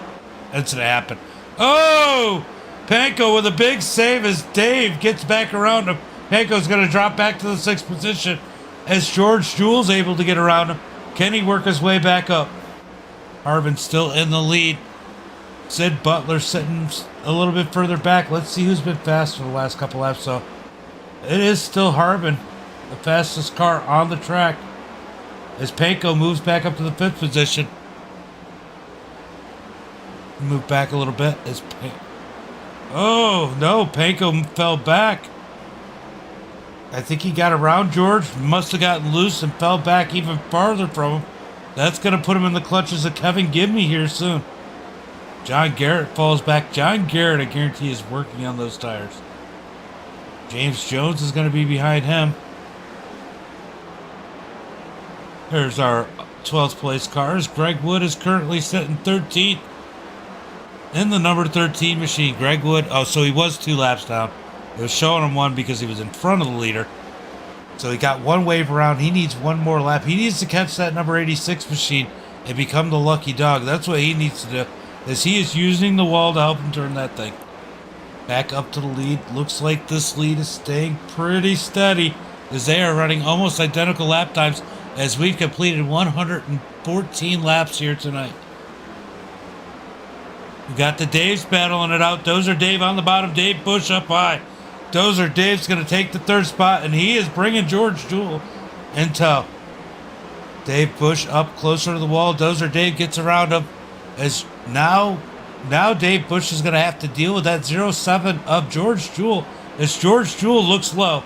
incident happened. Oh! Panko with a big save as Dave gets back around him. Panko's going to drop back to the 6th position as George Jewell's able to get around him. Can he work his way back up? Harbin still in the lead. Sid Butler sitting a little bit further back. Let's see who's been fast for the last couple laps. So it is still Harbin, the fastest car on the track, as Panko moves back up to the 5th position. Move back a little bit. Oh, no, Panko fell back. I think he got around George. Must have gotten loose and fell back even farther from him. That's going to put him in the clutches of Kevin Gibney here soon. John Garrett falls back. John Garrett, I guarantee, is working on those tires. James Jones is going to be behind him. There's our 12th place cars. Greg Wood is currently sitting 13th in the number 13 machine. Greg Wood, oh, so he was 2 laps down. It was showing him 1 because he was in front of the leader. So he got 1 wave around. He needs 1 more lap. He needs to catch that number 86 machine and become the lucky dog. That's what he needs to do, as he is using the wall to help him turn that thing. Back up to the lead. Looks like this lead is staying pretty steady as they are running almost identical lap times as we've completed 114 laps here tonight. We got the Daves battling it out. Dozer Dave on the bottom. Dave Bush up high. Dozer Dave's going to take the 3rd spot, and he is bringing George Jewell in tow. Dave Bush up closer to the wall. Dozer Dave gets around him as now Dave Bush is going to have to deal with that 0-7 of George Jewell as George Jewell looks low.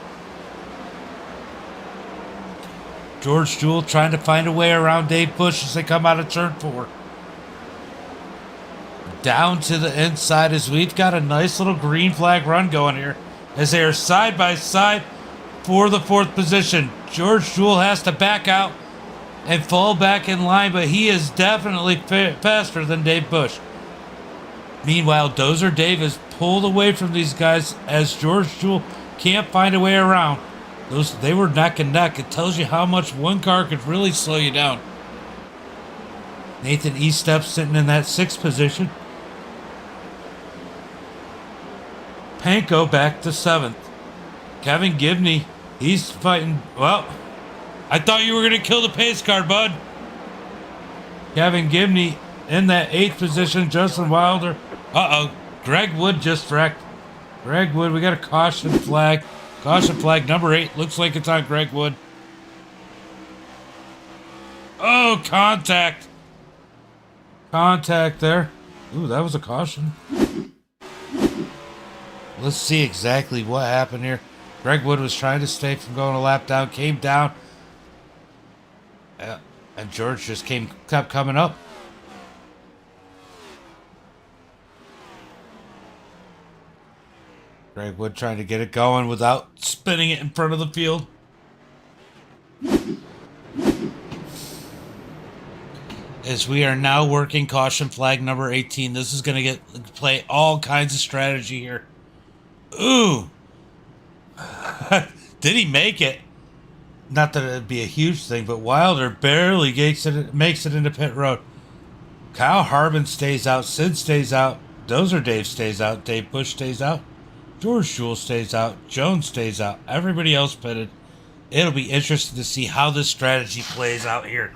George Jewell trying to find a way around Dave Bush as they come out of turn 4. Down to the inside as we've got a nice little green flag run going here as they are side by side for the 4th position. George Jewell has to back out and fall back in line, but he is definitely faster than Dave Bush. Meanwhile, Dozer Dave is pulled away from these guys as George Jewell can't find a way around. They were neck and neck. It tells you how much one car could really slow you down. Nathan Eastep sitting in that 6th position. Panko back to 7th. Kevin Gibney, he's fighting. Well, I thought you were going to kill the pace car, bud. Kevin Gibney in that 8th position. Justin Wilder. Uh-oh. Greg Wood just wrecked. Greg Wood, we got a caution flag. Caution flag number 8. Looks like it's on Greg Wood. Oh, contact. Contact there. Ooh, that was a caution. Let's see exactly what happened here. Greg Wood was trying to stay from going a lap down, came down, and George just kept coming up. Greg Wood trying to get it going without spinning it in front of the field. As we are now working caution flag number 18, this is going to play all kinds of strategy here. Ooh. Did he make it? Not that it'd be a huge thing, but Wilder barely makes it into pit road. Kyle Harbin stays out. Sid stays out. Dozer Dave stays out. Dave Bush stays out. George Jewell stays out. Jones stays out. Everybody else pitted. It'll be interesting to see how this strategy plays out here.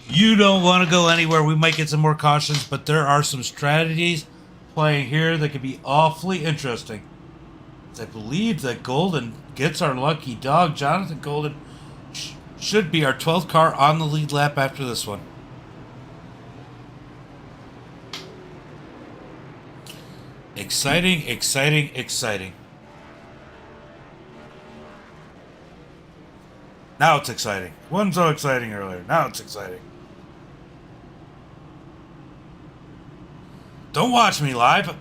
You don't want to go anywhere. We might get some more cautions, but there are some strategies playing here that could be awfully interesting. I believe that Golden gets our lucky dog. Jonathan Golden should be our 12th car on the lead lap after this one. Exciting, exciting, exciting. Now it's exciting. Wasn't so exciting earlier. Now it's exciting. Don't watch me live.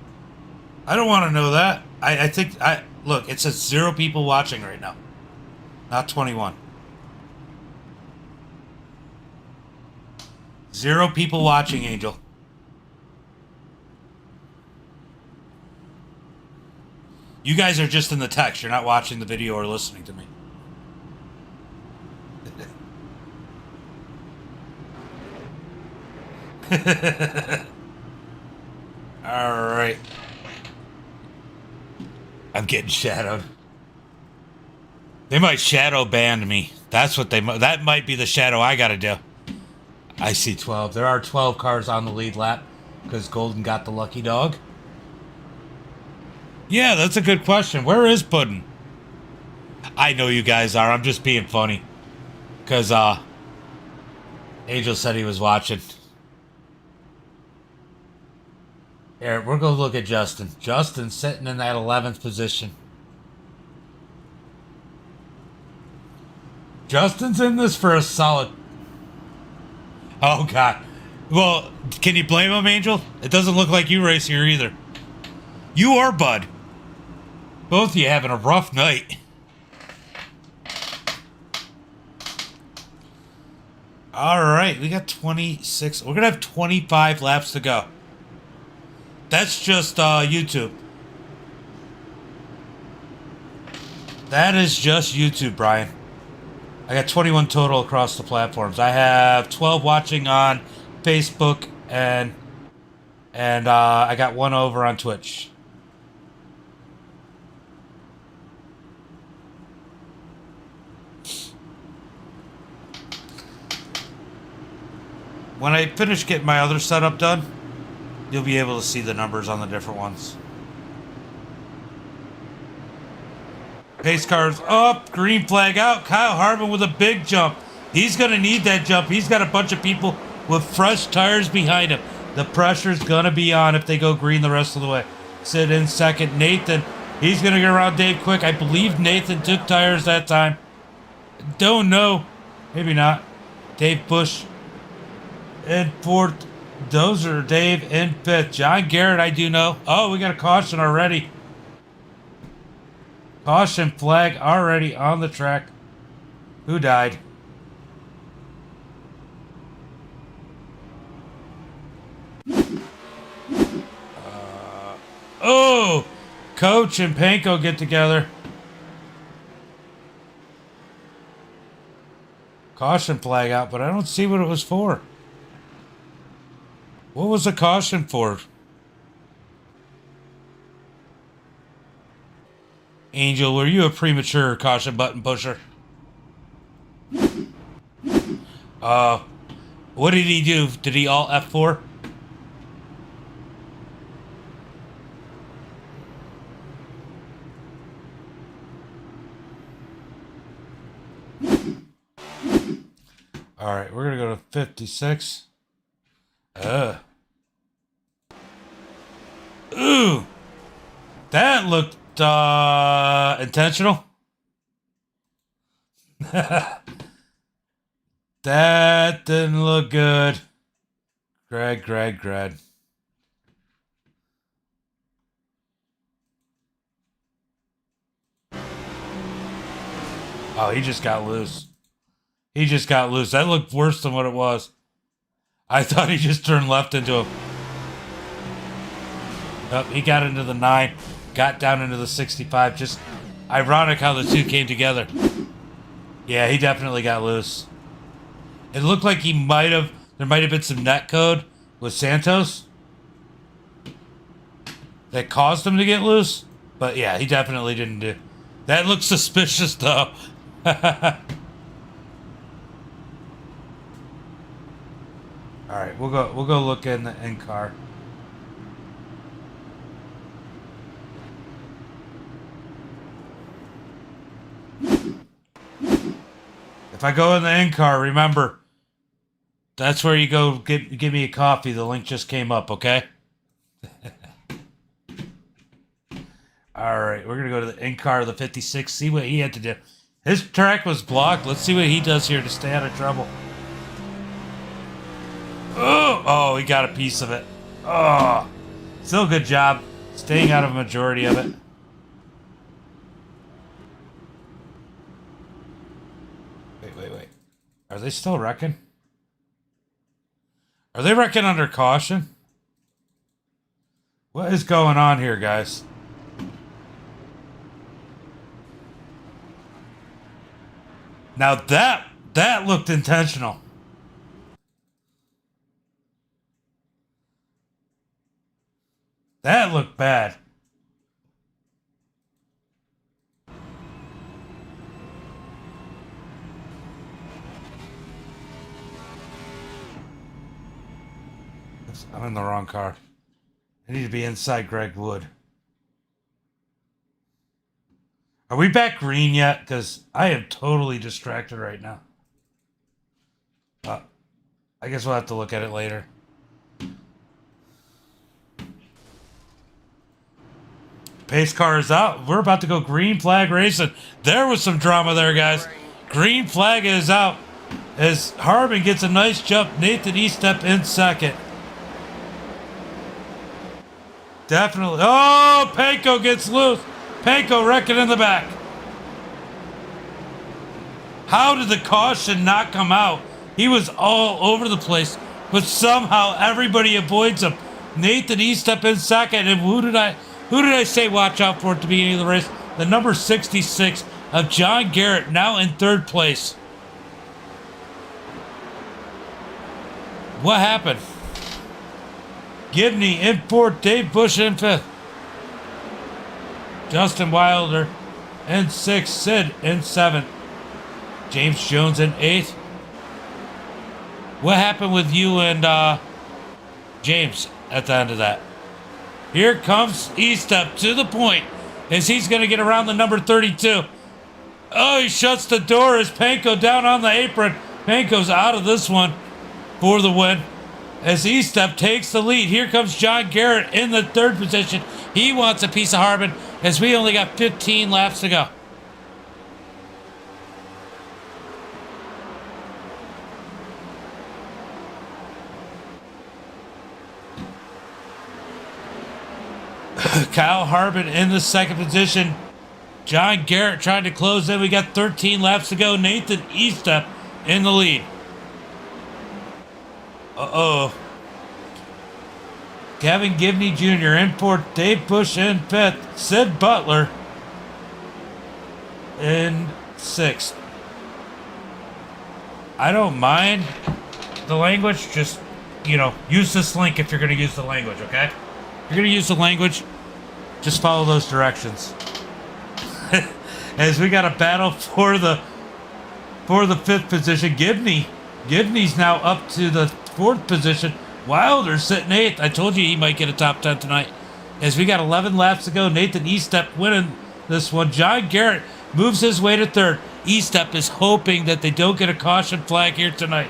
I don't want to know that. I think look, it says 0 people watching right now. Not 21. 0 people watching, Angel. You guys are just in the text. You're not watching the video or listening to me. All right. I'm getting shadowed. They might shadow ban me. That's what that might be the shadow I gotta do. I see 12. There are 12 cars on the lead lap because Golden got the lucky dog. Yeah, that's a good question. Where is Puddin'? I know you guys are. I'm just being funny. Because Angel said he was watching. Here, we're going to look at Justin. Justin's sitting in that 11th position. Justin's in this for a solid... Oh, God. Well, can you blame him, Angel? It doesn't look like you race here either. You or Bud. Both of you having a rough night. All right, we got 26. We're going to have 25 laps to go. That's just YouTube. That is just YouTube, Brian. I got 21 total across the platforms. I have 12 watching on Facebook and I got 1 over on Twitch. When I finish getting my other setup done, you'll be able to see the numbers on the different ones. Pace cars up, green flag out. Kyle Harbin with a big jump. He's going to need that jump. He's got a bunch of people with fresh tires behind him. The pressure's going to be on if they go green the rest of the way. Sid in second. Nathan, he's going to get around Dave quick. I believe Nathan took tires that time. Don't know. Maybe not. Dave Bush in fourth. Those are Dave in fifth. John Garrett, I do know. Oh, we got a caution already. Caution flag already on the track. Who died? Oh! Coach and Panko get together. Caution flag out, but I don't see what it was for. What was the caution for? Angel, were you a premature caution button pusher? What did he do? Did he all F4? All right, we're gonna go to 56. Ooh, that looked intentional. That didn't look good. Greg. Oh, he just got loose. That looked worse than what it was. I thought he just turned left into him. Nope, he got into the 9, got down into the 65. Just ironic how the two came together. Yeah, he definitely got loose. It looked like there might have been some net code with Santos that caused him to get loose. But yeah, he definitely didn't do. That looks suspicious though. All right, we'll go look in the in-car. If I go in the in-car, remember, that's where you go give me a coffee. The link just came up, okay? All right, we're going to go to the in-car of the 56, see what he had to do. His track was blocked. Let's see what he does here to stay out of trouble. Oh, he got a piece of it. Oh, still a good job staying out of a majority of it. Wait. Are they still wrecking? Are they wrecking under caution? What is going on here, guys? Now that looked intentional. That looked bad. I'm in the wrong car. I need to be inside Greg Wood. Are we back green yet? Because I am totally distracted right now. I guess we'll have to look at it later. Pace car is out. We're about to go green flag racing. There was some drama there, guys. Green flag is out as Harbin gets a nice jump. Nathan Estep in second. Definitely. Oh, Panko gets loose. Panko wrecking in the back. How did the caution not come out? He was all over the place, but somehow everybody avoids him. Nathan Estep in second, and who did I say watch out for at the beginning of the race? The number 66 of John Garrett, now in third place. What happened? Gibney in fourth, Dave Bush in fifth. Justin Wilder in sixth, Sid in seventh. James Jones in eighth. What happened with you and James at the end of that? Here comes Estep to the point as he's going to get around the number 32. Oh, he shuts the door as Panko down on the apron. Panko's out of this one for the win as Estep takes the lead. Here comes John Garrett in the third position. He wants a piece of Harbin as we only got 15 laps to go. Kyle Harbin in the second position. John Garrett trying to close in. We got 13 laps to go. Nathan Estep in the lead. Uh-oh. Kevin Gibney Jr. in fourth. Dave Bush in fifth. Sid Butler in sixth. I don't mind the language. Just, use this link if you're going to use the language, okay? If you're going to use the language, just follow those directions. As we got a battle for the fifth position. Gibney's now up to the fourth position. Wilder sitting eighth. I told you he might get a top 10 tonight. As we got 11 laps to go. Nathan Estep winning this one. John Garrett moves his way to third. Estep is hoping that they don't get a caution flag here tonight,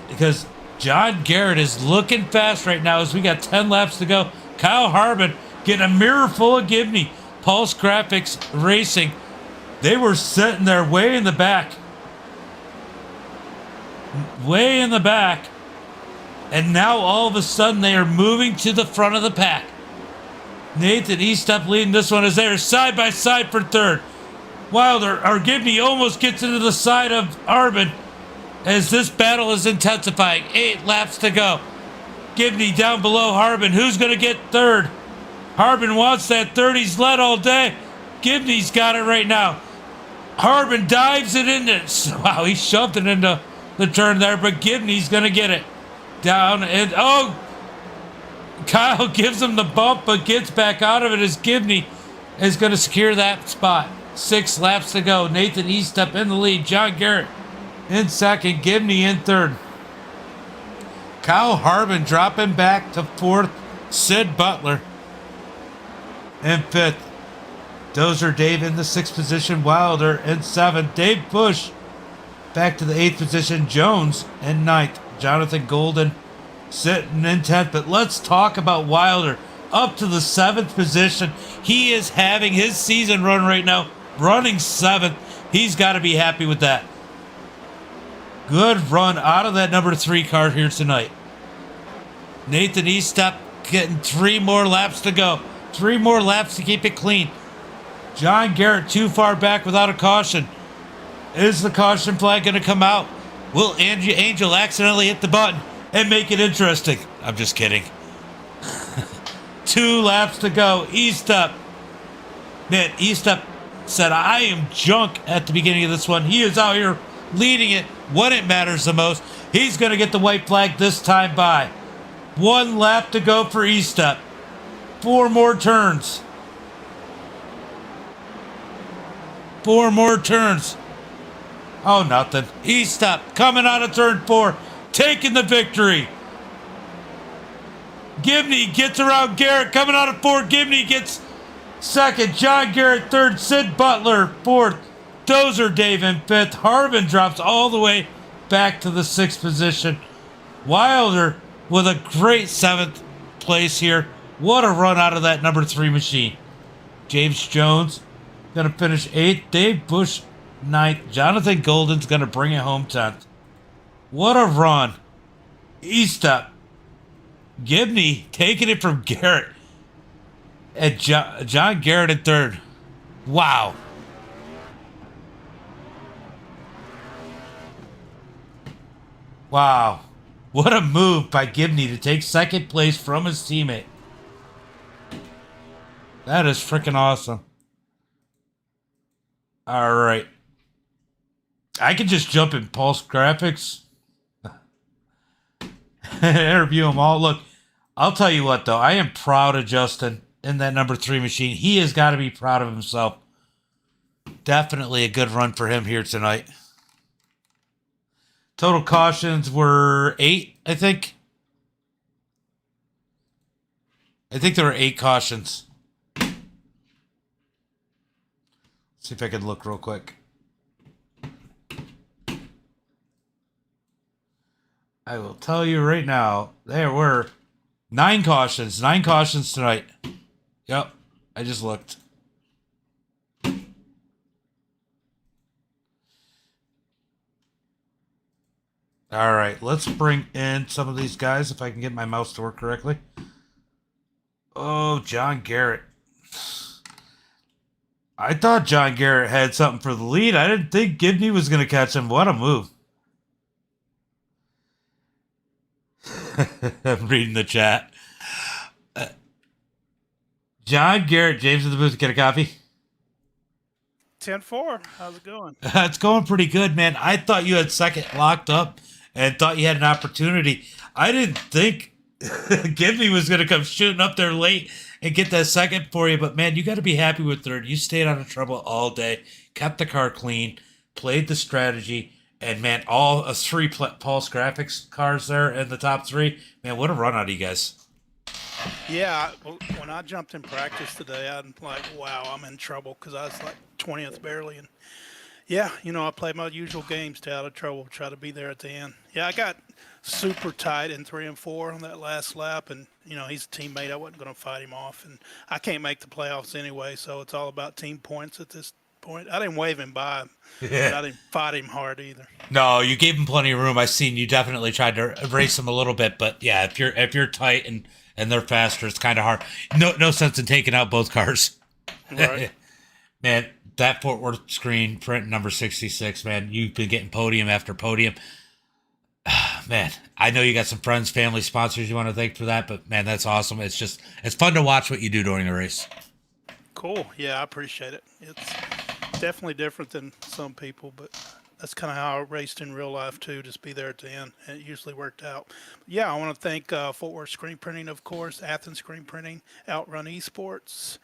because John Garrett is looking fast right now as we got 10 laps to go. Kyle Harbin getting a mirror full of Gibney. Pulse Graphix Racing They were sitting there way in the back. Way in the back. And now all of a sudden they are moving to the front of the pack. Nathan Eastup leading this one as they are side by side for third. Wilder, or Gibney, almost gets into the side of Arbin as this battle is intensifying. 8 laps to go. Gibney down below Harbin. Who's going to get third? Harbin wants that third. He's led all day. Gibney's got it right now. Harbin dives it into. Wow, he shoved it into the turn there, but Gibney's going to get it. Down and Kyle gives him the bump, but gets back out of it as Gibney is going to secure that spot. 6 laps to go. Nathan Eastup in the lead. John Garrett in second. Gibney in third. Kyle Harbin dropping back to fourth. Sid Butler in fifth. Dozer Dave in the 6th position. Wilder in 7th. Dave Bush back to the 8th position. Jones in 9th. Jonathan Golden sitting in 10th. But let's talk about Wilder up to the 7th position. He is having his season run right now, running 7th. He's got to be happy with that. Good run out of that number 3 car here tonight. Nathan Eastup getting 3 more laps to go. 3 more laps to keep it clean. John Garrett too far back without a caution. Is the caution flag going to come out? Will Angel accidentally hit the button and make it interesting? I'm just kidding. 2 laps to go. Eastup. Man, Eastup said, I am junk at the beginning of this one. He is out here leading it when it matters the most. He's going to get the white flag this time by. 1 lap to go for Eastup. 4 more turns. 4 more turns. Oh, nothing. Eastup coming out of turn 4, taking the victory. Gibney gets around Garrett, coming out of 4. Gibney gets second. John Garrett third. Sid Butler fourth. Dozer Dave in 5th. Harbin drops all the way back to the 6th position. Wilder with a great 7th place here. What a run out of that number 3 machine. James Jones going to finish 8th. Dave Bush 9th. Jonathan Golden's going to bring it home 10th. What a run. Eastup. Gibney taking it from Garrett. And John Garrett in 3rd. Wow. Wow. What a move by Gibney to take 2nd place from his teammate. That is freaking awesome. All right. I could just jump in Pulse Graphix. Interview them all. Look, I'll tell you what, though. I am proud of Justin in that number 3 machine. He has got to be proud of himself. Definitely a good run for him here tonight. Total cautions were 8, I think. I think there were 8 cautions. See if I can look real quick. I will tell you right now, there were 9 cautions. 9 cautions tonight. Yep, I just looked. All right, let's bring in some of these guys if I can get my mouse to work correctly. Oh, John Garrett. I thought John Garrett had something for the lead. I didn't think Gibney was going to catch him. What a move. I'm reading the chat. John Garrett, James in the booth, get a coffee? 10-4. How's it going? It's going pretty good, man. I thought you had 2nd locked up and thought you had an opportunity. I didn't think Gibney was going to come shooting up there late and get that 2nd for you. But, man, you got to be happy with 3rd. You stayed out of trouble all day, kept the car clean, played the strategy, and, man, all 3 Pulse Graphix cars there in the top 3. Man, what a run out of you guys. Yeah, when I jumped in practice today, I'm like, wow, I'm in trouble because I was like 20th barely. And, yeah, you know, I play my usual game, stay out of trouble, try to be there at the end. Yeah, I got super tight in 3 and 4 on that last lap, and, you know, he's a teammate. I wasn't going to fight him off, and I can't make the playoffs anyway, so it's all about team points at this point. I didn't wave him by, but I didn't fight him hard either. No, you gave him plenty of room. I seen you definitely tried to race him a little bit, but yeah, if you're tight and they're faster, it's kind of hard. No sense in taking out both cars. Right. Man, that Fort Worth screen print number 66, man, you've been getting podium after podium. Man, I know you got some friends, family, sponsors you want to thank for that, but man, that's awesome. It's fun to watch what you do during the race. Cool. Yeah, I appreciate it. It's definitely different than some people, but that's kind of how I raced in real life too, just be there at the end. And it usually worked out. Yeah, I want to thank Fort Worth Screen Printing, of course, Athens Screen Printing, Outrun Esports,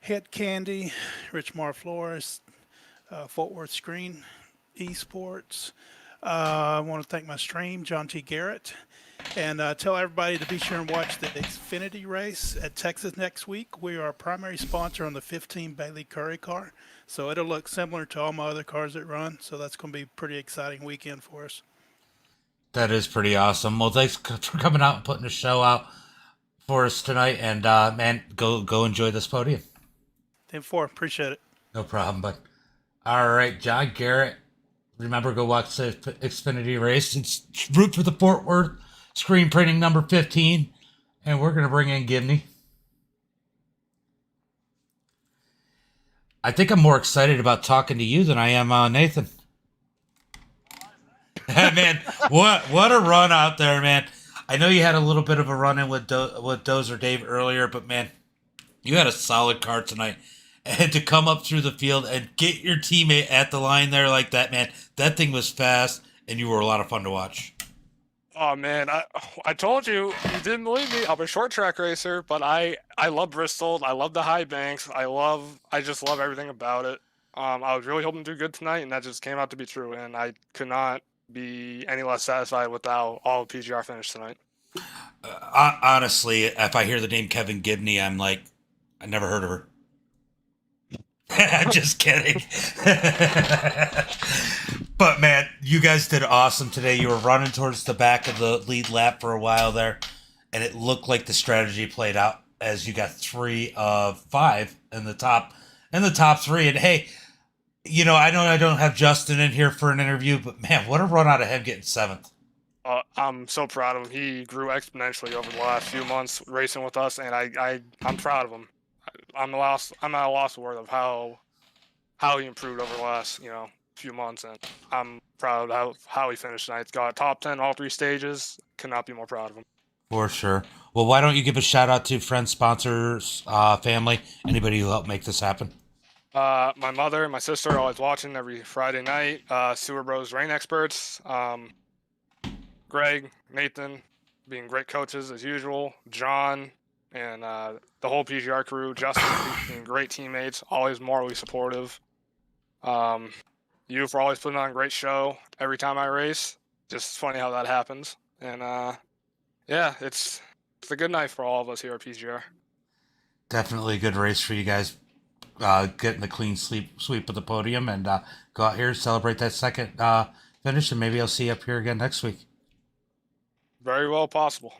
Head Candy, Rich Mar Flores, Fort Worth Screen Esports. I want to thank my stream, John T. Garrett, and tell everybody to be sure and watch the Xfinity race at Texas next week. We are a primary sponsor on the 15 Bailey Curry car, so it'll look similar to all my other cars that run, so that's going to be a pretty exciting weekend for us. That is pretty awesome. Well, thanks for coming out and putting the show out for us tonight, and man, go enjoy this podium. 10-4, appreciate it. No problem, bud. All right, John Garrett. Remember, go watch the Xfinity race. It's root for the Fort Worth screen printing number 15. And we're going to bring in Gibney. I think I'm more excited about talking to you than I am Nathan. Man, what a run out there, man. I know you had a little bit of a run-in with Dozer Dave earlier, but man, you had a solid car tonight. And to come up through the field and get your teammate at the line there like that, man, that thing was fast, and you were a lot of fun to watch. Oh, man, I told you, you didn't believe me. I'm a short track racer, but I love Bristol. I love the high banks. I just love everything about it. I was really hoping to do good tonight, and that just came out to be true, and I could not be any less satisfied with how all of PGR finished tonight. Honestly, if I hear the name Kevin Gibney, I'm like, I never heard of her. I'm just kidding. But man, you guys did awesome today. You were running towards the back of the lead lap for a while there, and it looked like the strategy played out as you got 3 of 5 in the top three. And hey, you know I don't have Justin in here for an interview, but man, what a run out of him getting 7th. I'm so proud of him. He grew exponentially over the last few months racing with us, and I'm proud of him. I'm at a loss of word of how he improved over the last few months, and I'm proud of how he finished tonight. He's got top 10 all 3 stages. Could not be more proud of him. For sure. Well, why don't you give a shout out to friends, sponsors, family, anybody who helped make this happen? My mother and my sister are always watching every Friday night. Sewer Bros Rain Experts. Greg, Nathan, being great coaches as usual. John, and the whole PGR crew. Justin, being great teammates, always morally supportive. You for always putting on a great show every time I race. Just funny how that happens. And yeah, it's a good night for all of us here at PGR. Definitely a good race for you guys. Getting the clean sweep of the podium, and go out here, celebrate that second finish, and maybe I'll see you up here again next week. Very well possible.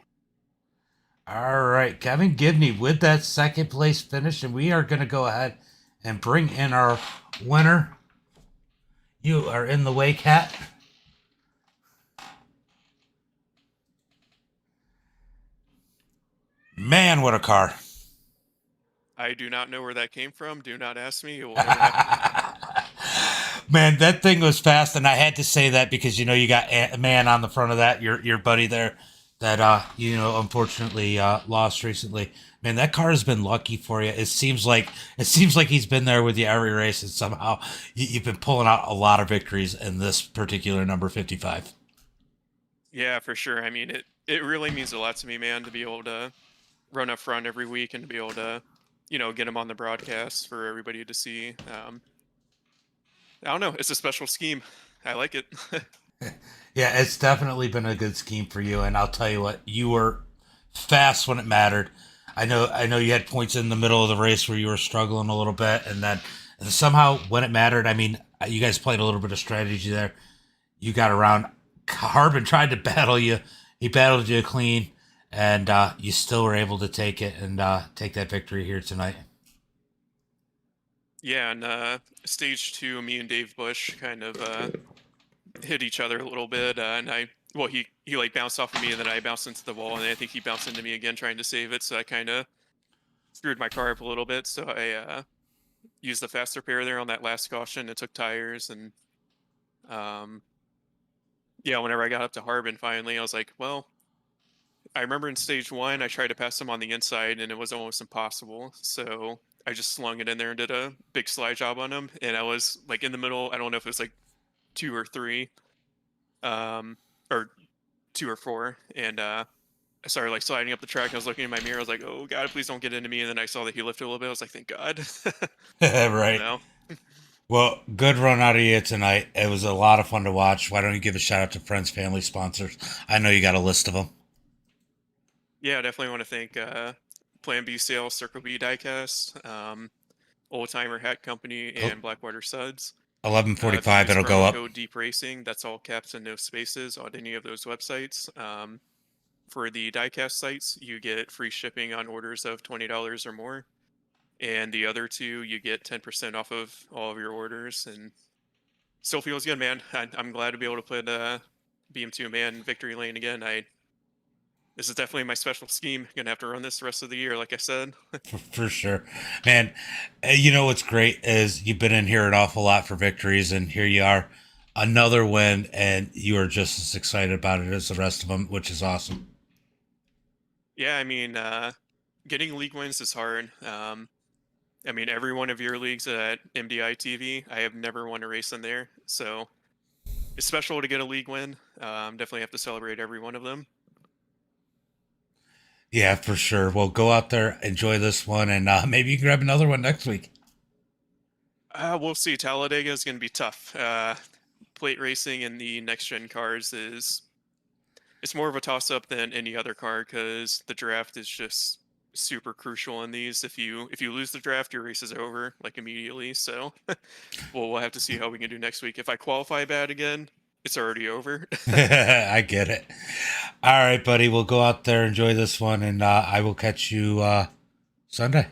All right, Kevin Gibney with that second place finish, and we are going to go ahead and bring in our winner. You are in the way, Cat. Man, what a car. I do not know where that came from. Do not ask me. Man, that thing was fast, and I had to say that because, you got a man on the front of that, your buddy there, that, unfortunately lost recently. Man, that car has been lucky for you. It seems like he's been there with you every race, and somehow you've been pulling out a lot of victories in this particular number 55. Yeah, for sure. I mean, it really means a lot to me, man, to be able to run up front every week and to be able to, get him on the broadcast for everybody to see. I don't know. It's a special scheme. I like it. Yeah, it's definitely been a good scheme for you, and I'll tell you what, you were fast when it mattered. I know you had points in the middle of the race where you were struggling a little bit, and then somehow when it mattered, I mean, you guys played a little bit of strategy there. You got around. Harbin tried to battle you. He battled you clean, and you still were able to take it and take that victory here tonight. Yeah, and stage 2, me and Dave Bush kind of hit each other a little bit, and he like bounced off of me, and then I bounced into the wall, and I think he bounced into me again trying to save it. So I kind of screwed my car up a little bit. So I used the faster pair there on that last caution. It took tires, and yeah, whenever I got up to Harbin finally, I was like, well, I remember in stage 1, I tried to pass him on the inside, and it was almost impossible. So I just slung it in there and did a big slide job on him, and I was like in the middle. I don't know if it was like 2 or 3, or 2 or 4, and I started like sliding up the track. I was looking in my mirror. I was like, "Oh God, please don't get into me!" And then I saw that he lifted a little bit. I was like, "Thank God." Right. You know? Well, good run out of you tonight. It was a lot of fun to watch. Why don't you give a shout out to friends, family, sponsors? I know you got a list of them. Yeah, I definitely want to thank Plan B Sales, Circle B Diecast, Old Timer Hat Company, and Blackwater Suds. 11:45. It'll go up. Code Deep Racing. That's all caps and no spaces on any of those websites. For the diecast sites, you get free shipping on orders of $20 or more, and the other 2, you get 10% off of all of your orders. And still feels good, man. I'm glad to be able to put BM2 man in victory lane again. This is definitely my special scheme. Gonna have to run this the rest of the year, like I said. For sure, man. You know what's great is you've been in here an awful lot for victories, and here you are, another win, and you are just as excited about it as the rest of them, which is awesome. Yeah, I mean, getting league wins is hard. I mean, every one of your leagues at MDiTV, I have never won a race in there, so it's special to get a league win. Definitely have to celebrate every one of them. Yeah, for sure. Well, go out there, enjoy this one, and maybe you can grab another one next week. We'll see. Talladega is going to be tough. Plate racing in the next gen cars it's more of a toss up than any other car because the draft is just super crucial in these. If you lose the draft, your race is over like immediately. So we'll have to see how we can do next week. If I qualify bad again, it's already over. I get it. All right, buddy. We'll go out there, enjoy this one, and I will catch you Sunday.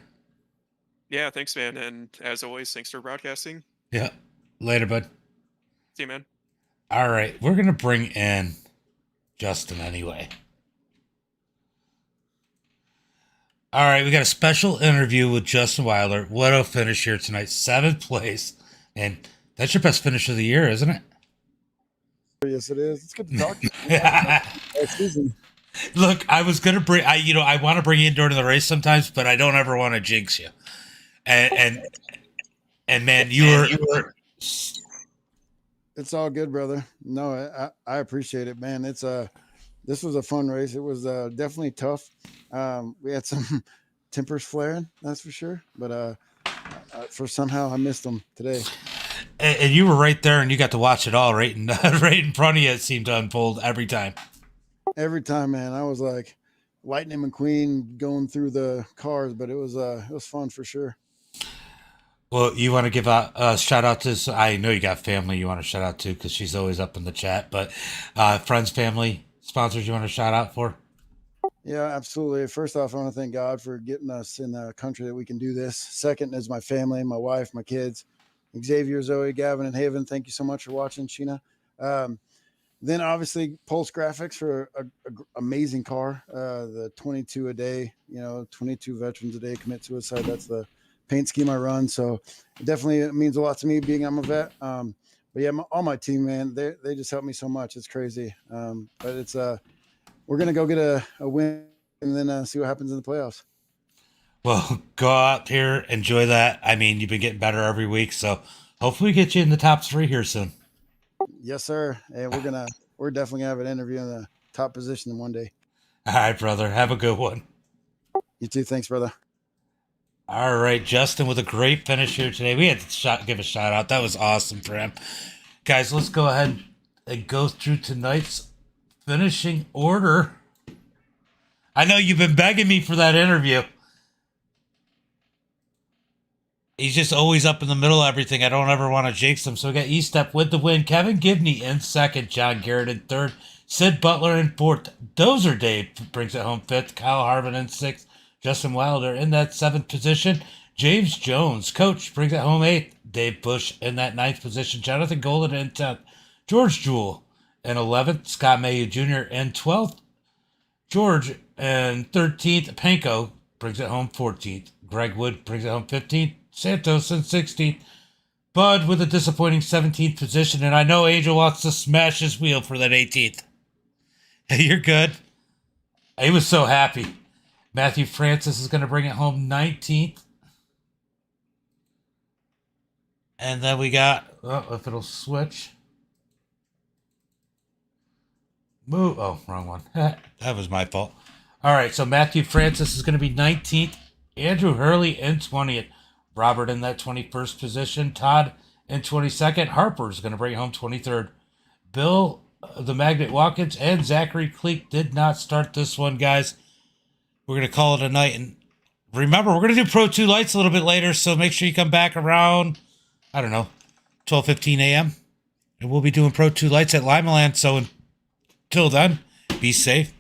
Yeah, thanks, man. And as always, thanks for broadcasting. Yeah. Later, bud. See you, man. All right. We're going to bring in Justin anyway. All right. We got a special interview with Justin Weiler. What a finish here tonight. 7th place. And that's your best finish of the year, isn't it? Yes, it is. It's good to talk to you. Look, I was gonna bring. I want to bring you in during the race sometimes, but I don't ever want to jinx you. And man, you were. It's all good, brother. No, I appreciate it, man. This was a fun race. It was definitely tough. We had some tempers flaring, that's for sure. But for somehow I missed them today. And you were right there, and you got to watch it all right in front of you. It seemed to unfold every time. Every time, man. I was like Lightning McQueen going through the cars, but it was fun for sure. Well, you want to give a shout out to? I know you got family you want to shout out to because she's always up in the chat. But friends, family, sponsors you want to shout out for? Yeah, absolutely. First off, I want to thank God for getting us in a country that we can do this. Second is my family, my wife, my kids. Xavier, Zoe, Gavin, and Haven, thank you so much for watching. Sheena. Then obviously Pulse Graphics for an amazing car. The 22 a day, 22 veterans a day commit suicide. That's the paint scheme I run. So it definitely means a lot to me being I'm a vet. But yeah, all my team, man, they just help me so much. It's crazy. But it's we're going to go get a win and then see what happens in the playoffs. Well, go out here, enjoy that. I mean, you've been getting better every week, so hopefully we get you in the top 3 here soon. Yes, sir. And we're definitely gonna have an interview in the top position in one day. All right, brother. Have a good one. You too. Thanks, brother. All right, Justin with a great finish here today. We had to give a shout out. That was awesome for him. Guys, let's go ahead and go through tonight's finishing order. I know you've been begging me for that interview. He's just always up in the middle of everything. I don't ever want to jinx him. So we got E-Step with the win. Kevin Gibney in second. John Garrett in third. Sid Butler in fourth. Dozer Dave brings it home fifth. Kyle Harvin in sixth. Justin Wilder in that 7th position. James Jones, coach, brings it home 8th. Dave Bush in that 9th position. Jonathan Golden in 10th. George Jewell in 11th. Scott Mayu Jr. in 12th. George in 13th. Panko brings it home 14th. Greg Wood brings it home 15th. Santos in 16th. Bud with a disappointing 17th position. And I know Angel wants to smash his wheel for that 18th. Hey, you're good. He was so happy. Matthew Francis is going to bring it home 19th. And then we got, if it'll switch. Move. Oh, wrong one. That was my fault. All right, so Matthew Francis is going to be 19th. Andrew Hurley in 20th. Robert in that 21st position. Todd in 22nd. Harper is going to bring it home 23rd. Bill, the Magnet Watkins, and Zachary Cleek did not start this one, guys. We're going to call it a night. And remember, we're going to do Pro 2 Lights a little bit later, so make sure you come back around, I don't know, 12:15 a.m. And we'll be doing Pro 2 Lights at Limaland. So until then, be safe,